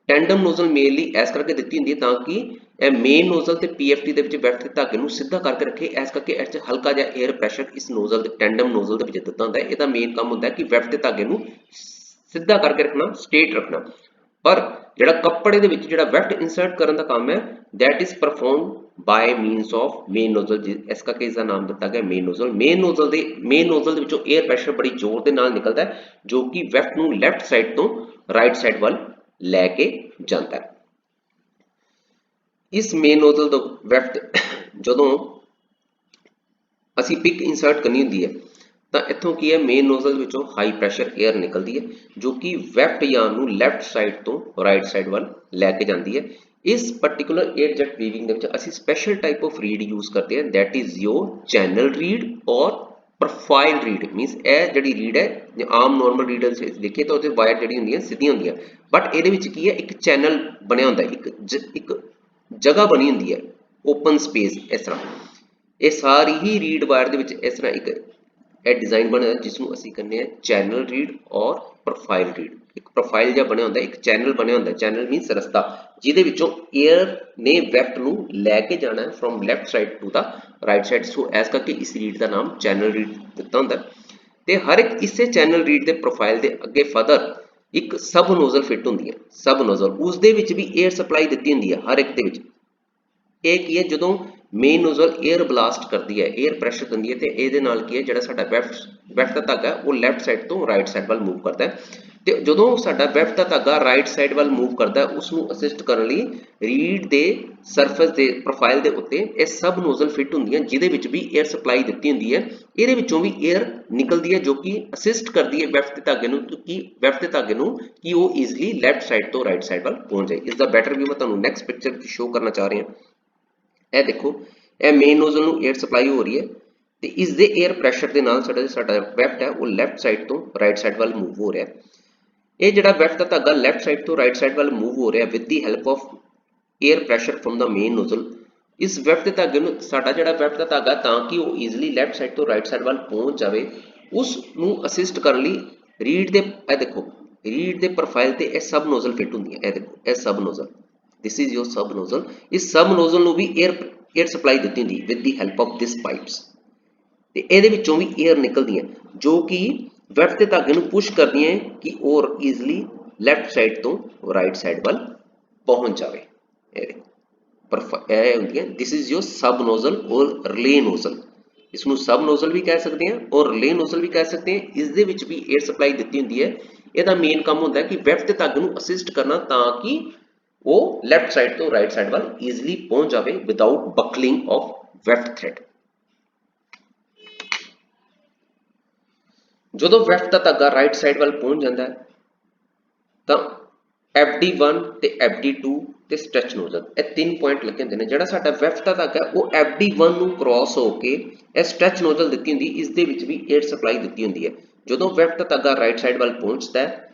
ਟੈਂਡਮ ਨੋਜ਼ਲ ਮੇਨਲੀ ਇਸ ਕਰਕੇ ਦਿੱਤੀ ਹੁੰਦੀ ਹੈ ਤਾਂ ਕਿ ਇਹ ਮੇਨ ਨੋਜ਼ਲ ਤੇ ਪੀਐਫਟੀ ਦੇ ਵਿੱਚ ਵੈਫਟ ਦੇ ਧਾਗੇ ਨੂੰ ਸਿੱਧਾ ਕਰਕੇ ਰੱਖੇ, ਇਸ ਕਰਕੇ ਇਸ 'ਚ ਹਲਕਾ ਜਿਹਾ 에ਅਰ ਪ੍ਰੈਸ਼ਰ ਇਸ ਨੋਜ਼ਲ ਦੇ ਟੈਂਡਮ ਨੋਜ਼ਲ ਦੇ ਵਿੱਚ ਦਿੱਤਾ ਹੁੰਦਾ ਹੈ। ਇਹਦਾ ਮੇਨ ਕੰਮ ਹੁੰਦਾ ਹੈ ਕਿ ਵੈਫਟ ਦੇ ਧਾਗੇ ਨੂੰ ਸਿੱਧਾ ਕਰਕੇ ਰੱਖਣਾ, ਸਟੇਟ ਰੱਖਣਾ। ਪਰ ਜਿਹੜਾ ਕੱਪੜੇ ਦੇ ਵਿੱਚ ਜਿਹੜਾ ਵੈਫਟ ਇਨਸਰਟ ਕਰਨ ਦਾ ਕੰਮ ਹੈ that is perform ਬਾय means of main nozzle, ਇਸ ਕਰਕੇ ਇਸ ਦਾ ਨਾਮ ਦਿੱਤਾ ਗਿਆ ਮੇਨ ਨੋਜ਼ਲ। ਮੇਨ ਨੋਜ਼ਲ ਦੇ ਵਿੱਚੋਂ 에ਅਰ ਪ੍ਰੈਸ਼ਰ ਬੜੀ ਜ਼ੋਰ ਦੇ ਨਾਲ ਨਿਕਲਦਾ ਹੈ ਜੋ ਕਿ ਵੈਫਟ ਨੂੰ ਲੈਫਟ ਸਾਈਡ ਤੋਂ ਰਾਈਟ ਸਾਈਡ ਵੱਲ ਲੈ ਕੇ ਜਾਂਦਾ ਹੈ। ਇਸ ਮੇਨ ਨੋਜ਼ਲ ਤੋਂ ਵੈਫਟ ਜਦੋਂ ਅਸੀਂ ਪਿਕ ਇਨਸਰਟ ਕਰਨੀ ਹੁੰਦੀ ਹੈ ਤਾਂ ਇੱਥੋਂ ਕੀ ਹੈ ਮੇਨ ਨੋਜ਼ਲ ਵਿੱਚੋਂ ਹਾਈ ਪ੍ਰੈਸ਼ਰ 에ਅਰ ਨਿਕਲਦੀ ਹੈ ਜੋ ਕਿ ਵੈਫਟ ਯਾਨ ਨੂੰ ਲੈਫਟ ਸਾਈਡ ਤੋਂ ਰਾਈਟ ਸਾਈਡ ਵੱਲ ਲੈ ਕੇ ਜਾਂਦੀ ਹੈ। ਇਸ ਪਾਰਟਿਕੂਲਰ 에ਅਰ ਜੈਟ ਵੀਵਿੰਗ ਦੇ ਵਿੱਚ ਅਸੀਂ special type of read use ਕਰਦੇ ਹਾਂ that is your channel read ਔਰ ਪ੍ਰੋਫਾਈਲ ਰੀਡ। ਮੀਨਸ ਇਹ ਜਿਹੜੀ ਰੀਡ ਹੈ ਆਮ ਨੋਰਮਲ ਰੀਡਰ ਦੇਖੀਏ ਤਾਂ ਉਹਦੇ ਵਾਇਰ ਜਿਹੜੀ ਹੁੰਦੀਆਂ ਸਿੱਧੀਆਂ ਹੁੰਦੀਆਂ, ਬਟ ਇਹਦੇ ਵਿੱਚ ਕੀ ਹੈ ਇੱਕ ਚੈਨਲ ਬਣਿਆ ਹੁੰਦਾ, ਇੱਕ ਜਗ੍ਹਾ ਬਣੀ ਹੁੰਦੀ ਹੈ ਓਪਨ ਸਪੇਸ। ਇਸ ਤਰ੍ਹਾਂ ਇਹ ਸਾਰੀ ਹੀ ਰੀਡ ਵਾਇਰ ਦੇ ਵਿੱਚ ਇਸ ਤਰ੍ਹਾਂ ਇੱਕ ਇਹ ਡਿਜ਼ਾਈਨ ਬਣਿਆ ਜਿਸ ਨੂੰ ਅਸੀਂ ਕਹਿੰਦੇ ਹਾਂ ਚੈਨਲ ਰੀਡ ਔਰ ਪ੍ਰੋਫਾਈਲ ਰੀਡ। ਇੱਕ ਪ੍ਰੋਫਾਈਲ ਜਿਹਾ ਬਣਿਆ ਹੁੰਦਾ, ਇੱਕ ਚੈਨਲ ਬਣਿਆ ਹੁੰਦਾ, ਚੈਨਲ ਮੀਨਸ ਰਸਤਾ ਜਿਹਦੇ ਵਿੱਚੋਂ 에ਅਰ ਨੇ ਵੈਫਟ ਨੂੰ ਲੈ ਕੇ ਜਾਣਾ ਹੈ from left side to the right side. So ਇਸ ਕਰਕੇ ਇਸ ਰੀਡ ਦਾ ਨਾਮ ਚੈਨਲ ਰੀਡ ਦਿੱਤਾ ਹੁੰਦਾ ਤੇ ਹਰ ਇੱਕ ਇਸੇ ਚੈਨਲ ਰੀਡ ਦੇ ਪ੍ਰੋਫਾਈਲ ਦੇ ਅੱਗੇ ਫਰਦਰ ਇੱਕ ਸਬ ਨੋਜ਼ਲ ਫਿੱਟ ਹੁੰਦੀ ਹੈ। ਸਬ ਨੋਜ਼ਲ ਉਸ ਦੇ ਵਿੱਚ ਵੀ 에ਅਰ ਸਪਲਾਈ ਦਿੱਤੀ ਹੁੰਦੀ ਹੈ ਹਰ ਇੱਕ ਦੇ ਵਿੱਚ। ਇਹ ਕੀ ਹੈ ਜਦੋਂ ਮੇਨ ਨੋਜ਼ਲ 에ਅਰ ਬਲਾਸਟ ਕਰਦੀ ਹੈ, 에ਅਰ ਪ੍ਰੈਸ਼ਰ ਦਿੰਦੀ ਹੈ ਤੇ ਇਹਦੇ ਨਾਲ ਕੀ ਹੈ ਜਿਹੜਾ ਸਾਡਾ ਵੈਫਟ ਦਾ ਧਾਗਾ ਉਹ ਲੈਫਟ ਸਾਈਡ ਤੋਂ ਰਾਈਟ ਸਾਈਡ ਵੱਲ ਮੂਵ ਕਰਦਾ ਹੈ ਤੇ ਜਦੋਂ ਸਾਡਾ ਵੈਫਟ ਦਾ ਧਾਗਾ ਰਾਈਟ ਸਾਈਡ ਵੱਲ ਮੂਵ ਕਰਦਾ ਹੈ ਉਸ ਨੂੰ ਅਸਿਸਟ ਕਰਨ ਲਈ ਰੀਡ ਦੇ ਸਰਫੇਸ ਦੇ ਪ੍ਰੋਫਾਈਲ ਦੇ ਉੱਤੇ ਇਹ ਸਬ ਨੋਜ਼ਲ ਫਿੱਟ ਹੁੰਦੀਆਂ ਜਿਹਦੇ ਵਿੱਚ ਵੀ 에ਅਰ ਸਪਲਾਈ ਦਿੱਤੀ ਹੁੰਦੀ ਹੈ। ਇਹਦੇ ਵਿੱਚੋਂ ਵੀ 에ਅਰ ਨਿਕਲਦੀ ਹੈ ਜੋ ਕਿ ਅਸਿਸਟ ਕਰਦੀ ਹੈ ਵੈਫਟ ਦੇ ਧਾਗੇ ਨੂੰ ਕਿ ਉਹ ਈਜ਼ੀਲੀ ਲੈਫਟ ਸਾਈਡ ਤੋਂ ਰਾਈਟ ਸਾਈਡ ਵੱਲ ਪਹੁੰਚ ਜਾਏ। ਇਸ ਦਾ ਬੈਟਰ ਵਿਊ ਮੈਂ ਤੁਹਾਨੂੰ ਨੈਕਸਟ ਪਿਕਚਰ ਵਿੱਚ ਸ਼ੋ ਕਰਨਾ ਚਾਹ ਰਿਹਾ। ਇਹ ਦੇਖੋ ਇਹ ਮੇਨ ਨੋਜ਼ਲ ਨੂੰ 에ਅਰ ਸਪਲਾਈ ਹੋ ਰਹੀ ਹੈ ਤੇ ਇਸ ਦੇ 에ਅਰ ਪ੍ਰੈਸ਼ਰ ਦੇ ਨਾਲ ਸਾਡਾ ਵੈਫਟ ਹੈ ਉਹ ਲੈਫਟ ਸਾਈਡ ਤੋਂ ਰਾਈਟ ਸਾਈਡ ਵੱਲ ਮੂਵ ਹੋ ਰਿਹਾ। ਇਹ ਜਿਹੜਾ ਵੈਫਟ ਦਾ ਧਾਗਾ ਲੈਫਟ ਸਾਈਡ ਤੋਂ ਰਾਈਟ ਸਾਈਡ ਵੱਲ ਮੂਵ ਹੋ ਰਿਹਾ with the help of air pressure from the main nozzle. ਇਸ ਵੈਫਟ ਦੇ ਧਾਗੇ ਨੂੰ ਸਾਡਾ ਜਿਹੜਾ ਵੈਫਟ ਦਾ ਧਾਗਾ ਤਾਂ ਕਿ ਉਹ ਈਜ਼ੀਲੀ ਲੈਫਟ ਸਾਈਡ ਤੋਂ ਰਾਈਟ ਸਾਈਡ ਵੱਲ ਪਹੁੰਚ ਜਾਵੇ ਉਸ ਨੂੰ ਅਸਿਸਟ ਕਰਨ ਲਈ ਰੀਡ ਦੇ ਇਹ ਦੇਖੋ ਰੀਡ ਦੇ ਪ੍ਰੋਫਾਈਲ ਤੇ ਇਹ ਸਬ ਨੋਜ਼ਲ ਫਿੱਟ ਹੁੰਦੀਆਂ। ਇਹ ਦੇਖੋ ਇਹ sub nozzle, this is your sub nozzle. ਇਸ ਸਬ ਨੋਜ਼ਲ ਨੂੰ ਵੀ 에ਅਰ ਸਪਲਾਈ ਦਿੱਤੀ ਹੁੰਦੀ with the help of this pipes ਤੇ ਇਹਦੇ ਵਿੱਚੋਂ ਵੀ 에ਅਰ ਨਿਕਲਦੀਆਂ ਜੋ ਕਿ ਵੈਫਟ ਦੇ ਧਾਗੇ ਨੂੰ ਪੁਸ਼ ਕਰਦੀਆਂ ਕਿ ਉਹ ਈਜ਼ੀਲੀ ਲੈਫਟ ਸਾਈਡ ਤੋਂ ਰਾਈਟ ਸਾਈਡ ਵੱਲ ਪਹੁੰਚ ਜਾਵੇ। ਇਹ ਹੁੰਦੀਆਂ ਦਿਸ ਇਜ਼ ਯੋਰ ਸਬ ਨੋਜ਼ਲ ਔਰ ਰਿਲੇ ਨੋਜ਼ਲ। ਇਸ ਨੂੰ ਸਬ ਨੋਜ਼ਲ ਵੀ ਕਹਿ ਸਕਦੇ ਹਾਂ ਔਰ ਰਿਲੇ ਨੋਜ਼ਲ ਵੀ ਕਹਿ ਸਕਦੇ ਹਾਂ। ਇਸ ਦੇ ਵਿੱਚ ਵੀ 에ਅਰ ਸਪਲਾਈ ਦਿੱਤੀ ਹੁੰਦੀ ਹੈ ਇਹਦਾ ਮੇਨ ਕੰਮ ਹੁੰਦਾ ਕਿ ਵੈਫਟ ਦੇ ਧਾਗੇ ਨੂੰ ਅਸਿਸਟ ਕਰਨਾ ਤਾਂ ਕਿ ਉਹ ਲੈਫਟ ਸਾਈਡ ਤੋਂ ਰਾਈਟ ਸਾਈਡ ਵੱਲ ਈਜ਼ੀਲੀ ਪਹੁੰਚ ਜਾਵੇ ਵਿਦਆਊਟ ਬਕਲਿੰਗ ਆਫ ਵੈਫਟ ਥ੍ਰੈਡ। ਜਦੋਂ ਵੈਫਟ ਦਾ ਧਾਗਾ ਰਾਈਟ ਸਾਈਡ ਵੱਲ ਪਹੁੰਚ ਜਾਂਦਾ ਹੈ ਤਾਂ FD1 ਤੇ FD2 ਤੇ ਸਟ੍ਰੈਚ ਨੋਜ਼ਲ ਇਹ ਤਿੰਨ ਪੁਆਇੰਟ ਲੱਗੇ ਹੁੰਦੇ ਨੇ। ਜਿਹੜਾ ਸਾਡਾ ਵੈਫਟ ਦਾ ਧਾਗਾ ਉਹ FD1 ਨੂੰ ਕ੍ਰਾਸ ਹੋ ਕੇ ਇਹ ਸਟ੍ਰੈਚ ਨੋਜ਼ਲ ਦਿੱਤੀ ਹੁੰਦੀ, ਇਸ ਦੇ ਵਿੱਚ ਵੀ 에ਅਰ ਸਪਲਾਈ ਦਿੱਤੀ ਹੁੰਦੀ ਹੈ। ਜਦੋਂ ਵੈਫਟ ਦਾ ਧਾਗਾ ਰਾਈਟ ਸਾਈਡ ਵੱਲ ਪਹੁੰਚਦਾ ਹੈ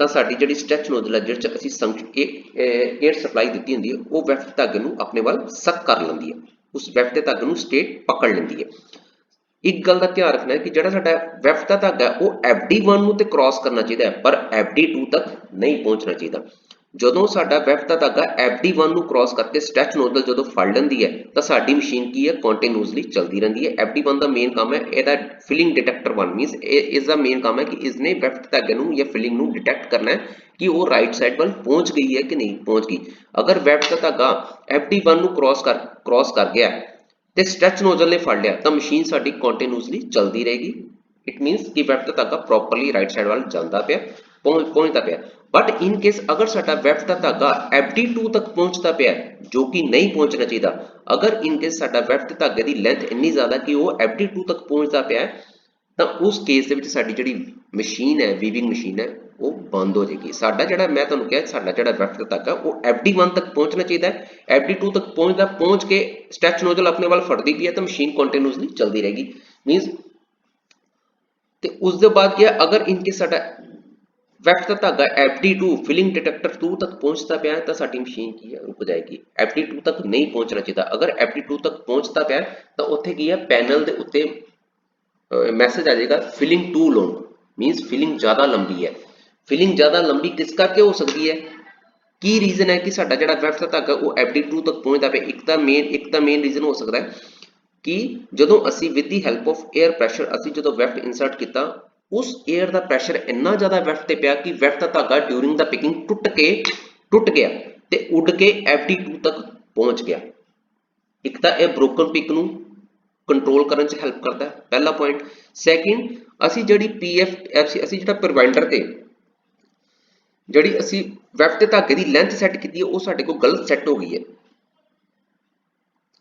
ਤਾਂ ਸਾਡੀ ਜਿਹੜੀ ਸਟ੍ਰੈਚ ਨੋਜ਼ਲ ਹੈ ਜਿਹਦੇ 'ਚ ਅਸੀਂ 에ਅਰ ਸਪਲਾਈ ਦਿੱਤੀ ਹੁੰਦੀ ਹੈ ਉਹ ਵੈਫਟ ਧਾਗੇ ਨੂੰ ਆਪਣੇ ਵੱਲ ਸਕ ਕਰ ਲੈਂਦੀ ਹੈ, ਉਸ ਵੈਫਟ ਦੇ ਧਾਗੇ ਨੂੰ ਸਟੇਟ ਪਕੜ ਲੈਂਦੀ ਹੈ। ਇੱਕ ਗੱਲ ਦਾ ਧਿਆਨ ਰੱਖਣਾ ਹੈ ਕਿ ਜਿਹੜਾ ਸਾਡਾ ਵੈਫਟ ਦਾ ਧਾਗਾ ਉਹ FD1 ਨੂੰ ਤੇ ਕ੍ਰਾਸ ਕਰਨਾ ਚਾਹੀਦਾ ਹੈ ਪਰ FD2 ਤੱਕ ਨਹੀਂ ਪਹੁੰਚਣਾ ਚਾਹੀਦਾ। ਜਦੋਂ ਸਾਡਾ ਵੈਫਟ ਦਾ ਧਾਗਾ FD1 ਨੂੰ ਕ੍ਰਾਸ ਕਰਕੇ ਸਟ੍ਰੈਚ ਨੋਜ਼ਲ ਜਦੋਂ ਫੜ ਲੈਂਦੀ ਹੈ ਤਾਂ ਸਾਡੀ ਮਸ਼ੀਨ ਕੀ ਹੈ ਕੰਟੀਨਿਊਸਲੀ ਚੱਲਦੀ ਰਹਿੰਦੀ ਹੈ। FD1 ਦਾ ਮੇਨ ਕੰਮ ਹੈ ਇਹਦਾ ਫਿਲਿੰਗ ਡਿਟੈਕਟਰ 1 ਮੀਨਸ ਇਸ ਦਾ ਮੇਨ ਕੰਮ ਹੈ ਕਿ ਇਸਨੇ ਵੈਫਟ ਧਾਗੇ ਨੂੰ ਜਾਂ ਫਿਲਿੰਗ ਨੂੰ ਡਿਟੈਕਟ ਕਰਨਾ ਹੈ ਕਿ ਉਹ ਰਾਈਟ ਸਾਈਡ ਵੱਲ ਪਹੁੰਚ ਗਈ ਹੈ ਕਿ ਨਹੀਂ ਪਹੁੰਚ ਗਈ। ਅਗਰ ਵੈਫਟ ਦਾ ਧਾਗਾ FD1 ਨੂੰ ਕ੍ਰਾਸ ਕਰ ਗਿਆ ਤੇ ਸਟ੍ਰੈਚ ਨੋਜ਼ਲ ਨੇ ਫੜ ਲਿਆ ਤਾਂ ਮਸ਼ੀਨ ਸਾਡੀ ਕੰਟੀਨਿਊਸਲੀ ਚੱਲਦੀ ਰਹੇਗੀ। ਇਟ ਮੀਨਸ ਕਿ ਵੈਫਟ ਦਾ ਧਾਗਾ ਪ੍ਰੋਪਰਲੀ ਰਾਈਟ ਸਾਈਡ ਵੱਲ ਜਾਂਦਾ ਪਿਆ ਪਹੁੰਚਦਾ ਪਿਆ। ਬਟ ਇਨ ਕੇਸ ਅਗਰ ਸਾਡਾ ਵੈਫਟ ਦਾ ਧਾਗਾ FD2 ਤੱਕ ਪਹੁੰਚਦਾ ਪਿਆ ਜੋ ਕਿ ਨਹੀਂ ਪਹੁੰਚਣਾ ਚਾਹੀਦਾ, ਅਗਰ ਇਨ ਕੇਸ ਸਾਡਾ ਵੈਫਟ ਧਾਗੇ ਦੀ ਲੈਂਥ ਇੰਨੀ ਜ਼ਿਆਦਾ ਕਿ ਉਹ FD2 ਤੱਕ ਪਹੁੰਚਦਾ ਪਿਆ ਤਾਂ ਉਸ ਕੇਸ ਦੇ ਵਿੱਚ ਸਾਡੀ ਜਿਹੜੀ ਮਸ਼ੀਨ ਹੈ ਵੀਵਿੰਗ ਮਸ਼ੀਨ ਹੈ ਉਹ ਬੰਦ ਹੋ ਜਾਏਗੀ। ਸਾਡਾ ਜਿਹੜਾ ਮੈਂ ਤੁਹਾਨੂੰ ਕਿਹਾ ਸਾਡਾ ਜਿਹੜਾ ਵੈਫਟ ਦਾ ਧਾਗਾ ਉਹ FD1 ਤੱਕ ਪਹੁੰਚਣਾ ਚਾਹੀਦਾ ਹੈ, FD2 ਤੱਕ ਪਹੁੰਚ ਕੇ ਸਟ੍ਰੈਚ ਨੋਜ਼ਲ ਆਪਣੇ ਵੱਲ ਫੜਦੀ ਪਈ ਹੈ ਤਾਂ ਮਸ਼ੀਨ ਕੰਟੀਨਿਊਸਲੀ ਚੱਲਦੀ ਰਹੇਗੀ ਮੀਨਸ। ਤੇ ਉਸ ਦੇ ਬਾਅਦ ਕੀ ਹੈ ਅਗਰ ਇਨ ਕੇਸ ਸਾਡਾ ਵੈਫਟ ਦਾ ਧਾਗਾ FD2 ਫਿਲਿੰਗ ਡਿਟੈਕਟਰ 2 ਤੱਕ ਪਹੁੰਚਦਾ ਪਿਆ ਤਾਂ ਸਾਡੀ ਮਸ਼ੀਨ ਕੀ ਹੈ ਰੁਕ ਜਾਏਗੀ। FD2 ਤੱਕ ਨਹੀਂ ਪਹੁੰਚਣਾ ਚਾਹੀਦਾ। ਅਗਰ FD2 ਤੱਕ ਪਹੁੰਚਦਾ ਪਿਆ ਤਾਂ ਉੱਥੇ ਕੀ ਹੈ ਪੈਨਲ ਦੇ ਉੱਤੇ ਮੈਸੇਜ ਆ ਜਾਏਗਾ filling too long means filling ਜ਼ਿਆਦਾ ਲੰਬੀ ਹੈ। ਫਿਲਿੰਗ ਜ਼ਿਆਦਾ ਲੰਬੀ ਕਿਸ ਕਰਕੇ ਹੋ ਸਕਦੀ ਹੈ, ਕੀ ਰੀਜ਼ਨ ਹੈ ਕਿ ਸਾਡਾ ਜਿਹੜਾ ਵੈਫਟ ਦਾ ਧਾਗਾ ਉਹ FD2 ਤੱਕ ਪਹੁੰਚਦਾ ਪਿਆ। ਇੱਕ ਤਾਂ ਮੇਨ ਰੀਜ਼ਨ ਹੋ ਸਕਦਾ ਹੈ ਕਿ ਜਦੋਂ ਅਸੀਂ with the help of air pressure ਅਸੀਂ ਜਦੋਂ ਵੈਫਟ ਇਨਸਰਟ ਕੀਤਾ ਉਸ 에ਅਰ ਦਾ ਪ੍ਰੈਸ਼ਰ ਇੰਨਾ ਜ਼ਿਆਦਾ ਵੈਫਟ ਤੇ ਪਿਆ ਕਿ ਵੈਫਟ ਦਾ ਧਾਗਾ ਡਿਊਰਿੰਗ ਦਾ ਪਿਕਿੰਗ ਟੁੱਟ ਗਿਆ ਤੇ ਉੱਡ ਕੇ FD2 ਤੱਕ ਪਹੁੰਚ ਗਿਆ। ਇੱਕ ਤਾਂ ਇਹ ਬ੍ਰੋਕਨ ਪਿਕ ਨੂੰ ਕੰਟਰੋਲ ਕਰਨ 'ਚ ਹੈਲਪ ਕਰਦਾ ਹੈ ਪਹਿਲਾ ਪੁਆਇੰਟ। ਸੈਕਿੰਡ ਅਸੀਂ ਜਿਹੜੀ ਅਸੀਂ ਜਿਹੜਾ ਪ੍ਰੋਵਾਈਡਰ ਤੇ ਜਿਹੜੀ ਅਸੀਂ ਵੈਫਟ ਦੇ ਧਾਗੇ ਦੀ ਲੈਂਥ ਸੈੱਟ ਕੀਤੀ ਹੈ ਉਹ ਸਾਡੇ ਕੋਲ ਗਲਤ ਸੈੱਟ ਹੋ ਗਈ ਹੈ।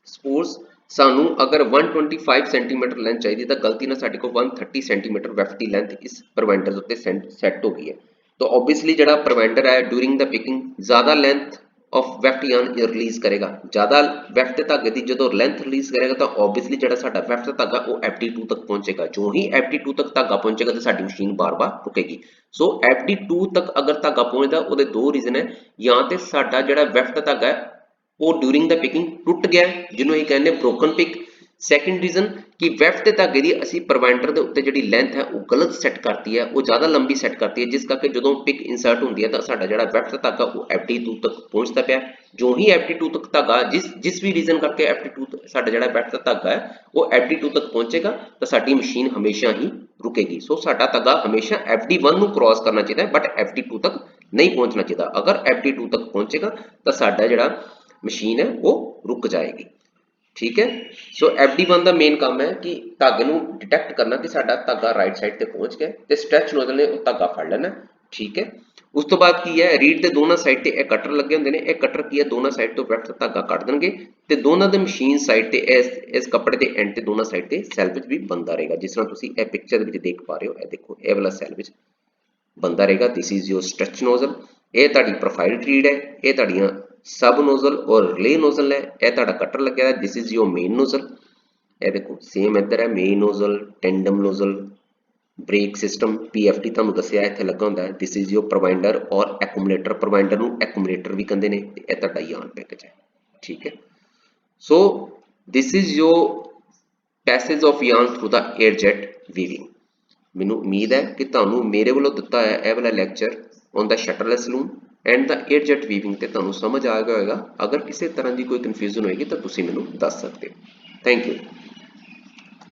ਸਪੋਜ਼ ਸਾਨੂੰ ਅਗਰ 125 ਸੈਂਟੀਮੀਟਰ ਲੈਂਥ ਚਾਹੀਦੀ ਤਾਂ ਗਲਤੀ ਨਾਲ ਸਾਡੇ ਕੋਲ 130 ਸੈਂਟੀਮੀਟਰ ਵੈਫਟ ਦੀ ਲੈਂਥ ਇਸ ਪ੍ਰੋਵਾਈਡਰ ਦੇ ਉੱਤੇ ਸੈੱਟ ਹੋ ਗਈ ਹੈ। ਤਾਂ ਓਬਵੀਅਸਲੀ ਜਿਹੜਾ ਪ੍ਰੋਵਾਈਡਰ ਹੈ ਡਿਊਰਿੰਗ ਦਾ ਪਿਕਿੰਗ ਜ਼ਿਆਦਾ ਲੈਂਥ ਆਫ ਵੈਫਟ ਯਾਨ ਰਿਲੀਜ਼ ਕਰੇਗਾ। ਜ਼ਿਆਦਾ ਵੈਫਟ ਦੇ ਧਾਗੇ ਦੀ ਜਦੋਂ ਲੈਂਥ ਰਿਲੀਜ਼ ਕਰੇਗਾ ਤਾਂ ਓਬਵੀਅਸਲੀ ਜਿਹੜਾ ਸਾਡਾ ਵੈਫਟ ਦਾ ਧਾਗਾ ਉਹ FD2 ਤੱਕ ਪਹੁੰਚੇਗਾ। ਜੋ ਹੀ FD2 ਤੱਕ ਧਾਗਾ ਪਹੁੰਚੇਗਾ ਤਾਂ ਸਾਡੀ ਮਸ਼ੀਨ ਬਾਰ-ਬਾਰ ਰੁਕੇਗੀ। ਸੋ FD2 ਤੱਕ ਅਗਰ ਧਾਗਾ ਪਹੁੰਚਦਾ ਉਹਦੇ ਦੋ ਰੀਜ਼ਨ ਹੈ, ਜਾਂ ਤੇ ਸਾਡਾ ਜਿਹੜਾ ਵੈਫਟ ਦਾ ਧਾਗਾ ਹੈ ਉਹ ਡਿਊਰਿੰਗ ਦਾ ਪਿਕਿੰਗ ਟੁੱਟ ਗਿਆ ਜਿਹਨੂੰ ਅਸੀਂ ਕਹਿੰਦੇ ਬ੍ਰੋਕਨ ਪਿਕ। ਸੈਕਿੰਡ ਰੀਜ਼ਨ ਕਿ ਵੈਫਟ ਦੇ ਧਾਗੇ ਦੀ ਅਸੀਂ ਪ੍ਰੋਵਾਈਡਰ ਦੇ ਉੱਤੇ ਜਿਹੜੀ ਲੈਂਥ ਹੈ ਉਹ ਗਲਤ ਸੈੱਟ ਕਰਤੀ ਹੈ, ਉਹ ਜ਼ਿਆਦਾ ਲੰਬੀ ਸੈੱਟ ਕਰਤੀ ਹੈ ਜਿਸ ਕਰਕੇ ਜਦੋਂ ਪਿਕ ਇਨਸਰਟ ਹੁੰਦੀ ਹੈ ਤਾਂ ਸਾਡਾ ਜਿਹੜਾ ਵੈਫਟ ਦਾ ਧਾਗਾ ਉਹ FD2 ਤੱਕ ਪਹੁੰਚਦਾ ਪਿਆ। ਜੋ ਹੀ FD2 ਤੱਕ ਧਾਗਾ ਜਿਸ ਵੀ ਰੀਜ਼ਨ ਕਰਕੇ FD2 ਸਾਡਾ ਜਿਹੜਾ ਵੈਫਟ ਦਾ ਧਾਗਾ ਹੈ ਉਹ FD2 ਤੱਕ ਪਹੁੰਚੇਗਾ ਤਾਂ ਸਾਡੀ ਮਸ਼ੀਨ ਹਮੇਸ਼ਾ ਹੀ ਰੁਕੇਗੀ। ਸੋ ਸਾਡਾ ਧਾਗਾ ਹਮੇਸ਼ਾ FD1 ਨੂੰ ਕ੍ਰਾਸ ਕਰਨਾ ਚਾਹੀਦਾ ਹੈ ਬਟ FD2 ਤੱਕ ਨਹੀਂ ਪਹੁੰਚਣਾ ਚਾਹੀਦਾ। ਅਗਰ FD2 ਤੱਕ ਪਹੁੰਚੇਗਾ ਤਾਂ ਸਾਡਾ ਜਿਹੜਾ ਮਸ਼ੀਨ ਹੈ ਉਹ ਰੁਕ ਜਾਏਗੀ। ਠੀਕ ਹੈ। ਸੋ FD1 ਦਾ ਮੇਨ ਕੰਮ ਹੈ ਕਿ ਧਾਗੇ ਨੂੰ ਡਿਟੈਕਟ ਕਰਨਾ ਕਿ ਸਾਡਾ ਧਾਗਾ ਰਾਈਟ ਸਾਈਡ ਤੇ ਪਹੁੰਚ ਗਿਆ ਤੇ ਸਟ੍ਰੈਚ ਨੋਜ਼ਲ ਨੇ ਉਹ ਧਾਗਾ ਫੜ ਲੈਣਾ। ਠੀਕ ਹੈ। ਉਸ ਤੋਂ ਬਾਅਦ ਕੀ ਹੈ ਰੀਡ ਦੇ ਦੋਨਾਂ ਸਾਈਡ ਤੇ ਇਹ ਕਟਰ ਲੱਗੇ ਹੁੰਦੇ ਨੇ। ਇਹ ਕਟਰ ਕੀ ਹੈ ਦੋਨਾਂ ਸਾਈਡ ਤੋਂ ਵੈਫਟ ਦਾ ਧਾਗਾ ਕੱਢ ਦੇਣਗੇ ਤੇ ਦੋਨਾਂ ਦੇ ਮਸ਼ੀਨ ਸਾਈਡ ਤੇ ਇਸ ਕੱਪੜੇ ਦੇ ਐਂਡ ਤੇ ਦੋਨਾਂ ਸਾਈਡ ਤੇ ਸੈਲਵਿਜ ਵੀ ਬੰਦਾ ਰਹੇਗਾ। ਜਿਸ ਤਰ੍ਹਾਂ ਤੁਸੀਂ ਇਹ ਪਿਕਚਰ ਵਿੱਚ ਦੇਖ ਪਾ ਰਹੇ ਹੋ, ਇਹ ਦੇਖੋ ਇਹ ਵਾਲਾ ਸੈਲਵਿਜ ਬੰਦਾ ਰਹੇਗਾ। ਦਿਸ ਇਜ਼ ਯੋਰ ਸਟ੍ਰੈਚ ਨੋਜ਼ਲ। ਇਹ ਤੁਹਾਡੀ ਪ੍ਰੋਫਾਈਲ ਰੀਡ ਹੈ, ਇਹ ਤੁਹਾਡੀਆਂ ਸਬ ਨੋਜ਼ਲ ਔਰ ਰਿਲੇ ਨੋਜ਼ਲ ਹੈ। ਇਹ ਤੁਹਾਡਾ ਕਟਰ ਲੱਗਿਆ ਹੈ, this is your main nozzle. ਇਹ ਦੇਖੋ ਸੇਮ ਇੱਧਰ ਹੈ main nozzle, tandem nozzle, brake system, PFT ਤੁਹਾਨੂੰ ਦੱਸਿਆ ਇੱਥੇ ਲੱਗਾ ਹੁੰਦਾ ਹੈ। ਦਿਸ ਇਜ਼ ਯੋਰ ਪ੍ਰੋਵਾਈਡਰ ਔਰ ਐਕੂਮੂਲੇਟਰ। ਪ੍ਰੋਵਾਈਡਰ ਨੂੰ ਐਕੂਮੂਲੇਟਰ ਵੀ ਕਹਿੰਦੇ ਨੇ ਤੇ ਇਹ ਤੁਹਾਡਾ ਯਾਨ ਪੈਕੇਜ ਹੈ। ਠੀਕ ਹੈ। So this is your passage of yarn through the air jet weaving. ਮੈਨੂੰ ਉਮੀਦ ਹੈ ਕਿ ਤੁਹਾਨੂੰ ਮੇਰੇ ਵੱਲੋਂ ਦਿੱਤਾ ਹੈ ਇਹ ਵਾਲਾ lecture on the shuttleless loom and the air jet weaving ਤੇ ਤੁਹਾਨੂੰ ਸਮਝ ਆ ਗਿਆ ਹੋਵੇਗਾ। ਅਗਰ ਕਿਸੇ ਤਰ੍ਹਾਂ ਦੀ ਕੋਈ ਕਨਫਿਊਜ਼ਨ ਹੋਏਗੀ ਤਾਂ ਤੁਸੀਂ ਮੈਨੂੰ ਦੱਸ ਸਕਦੇ ਹੋ। Thank you.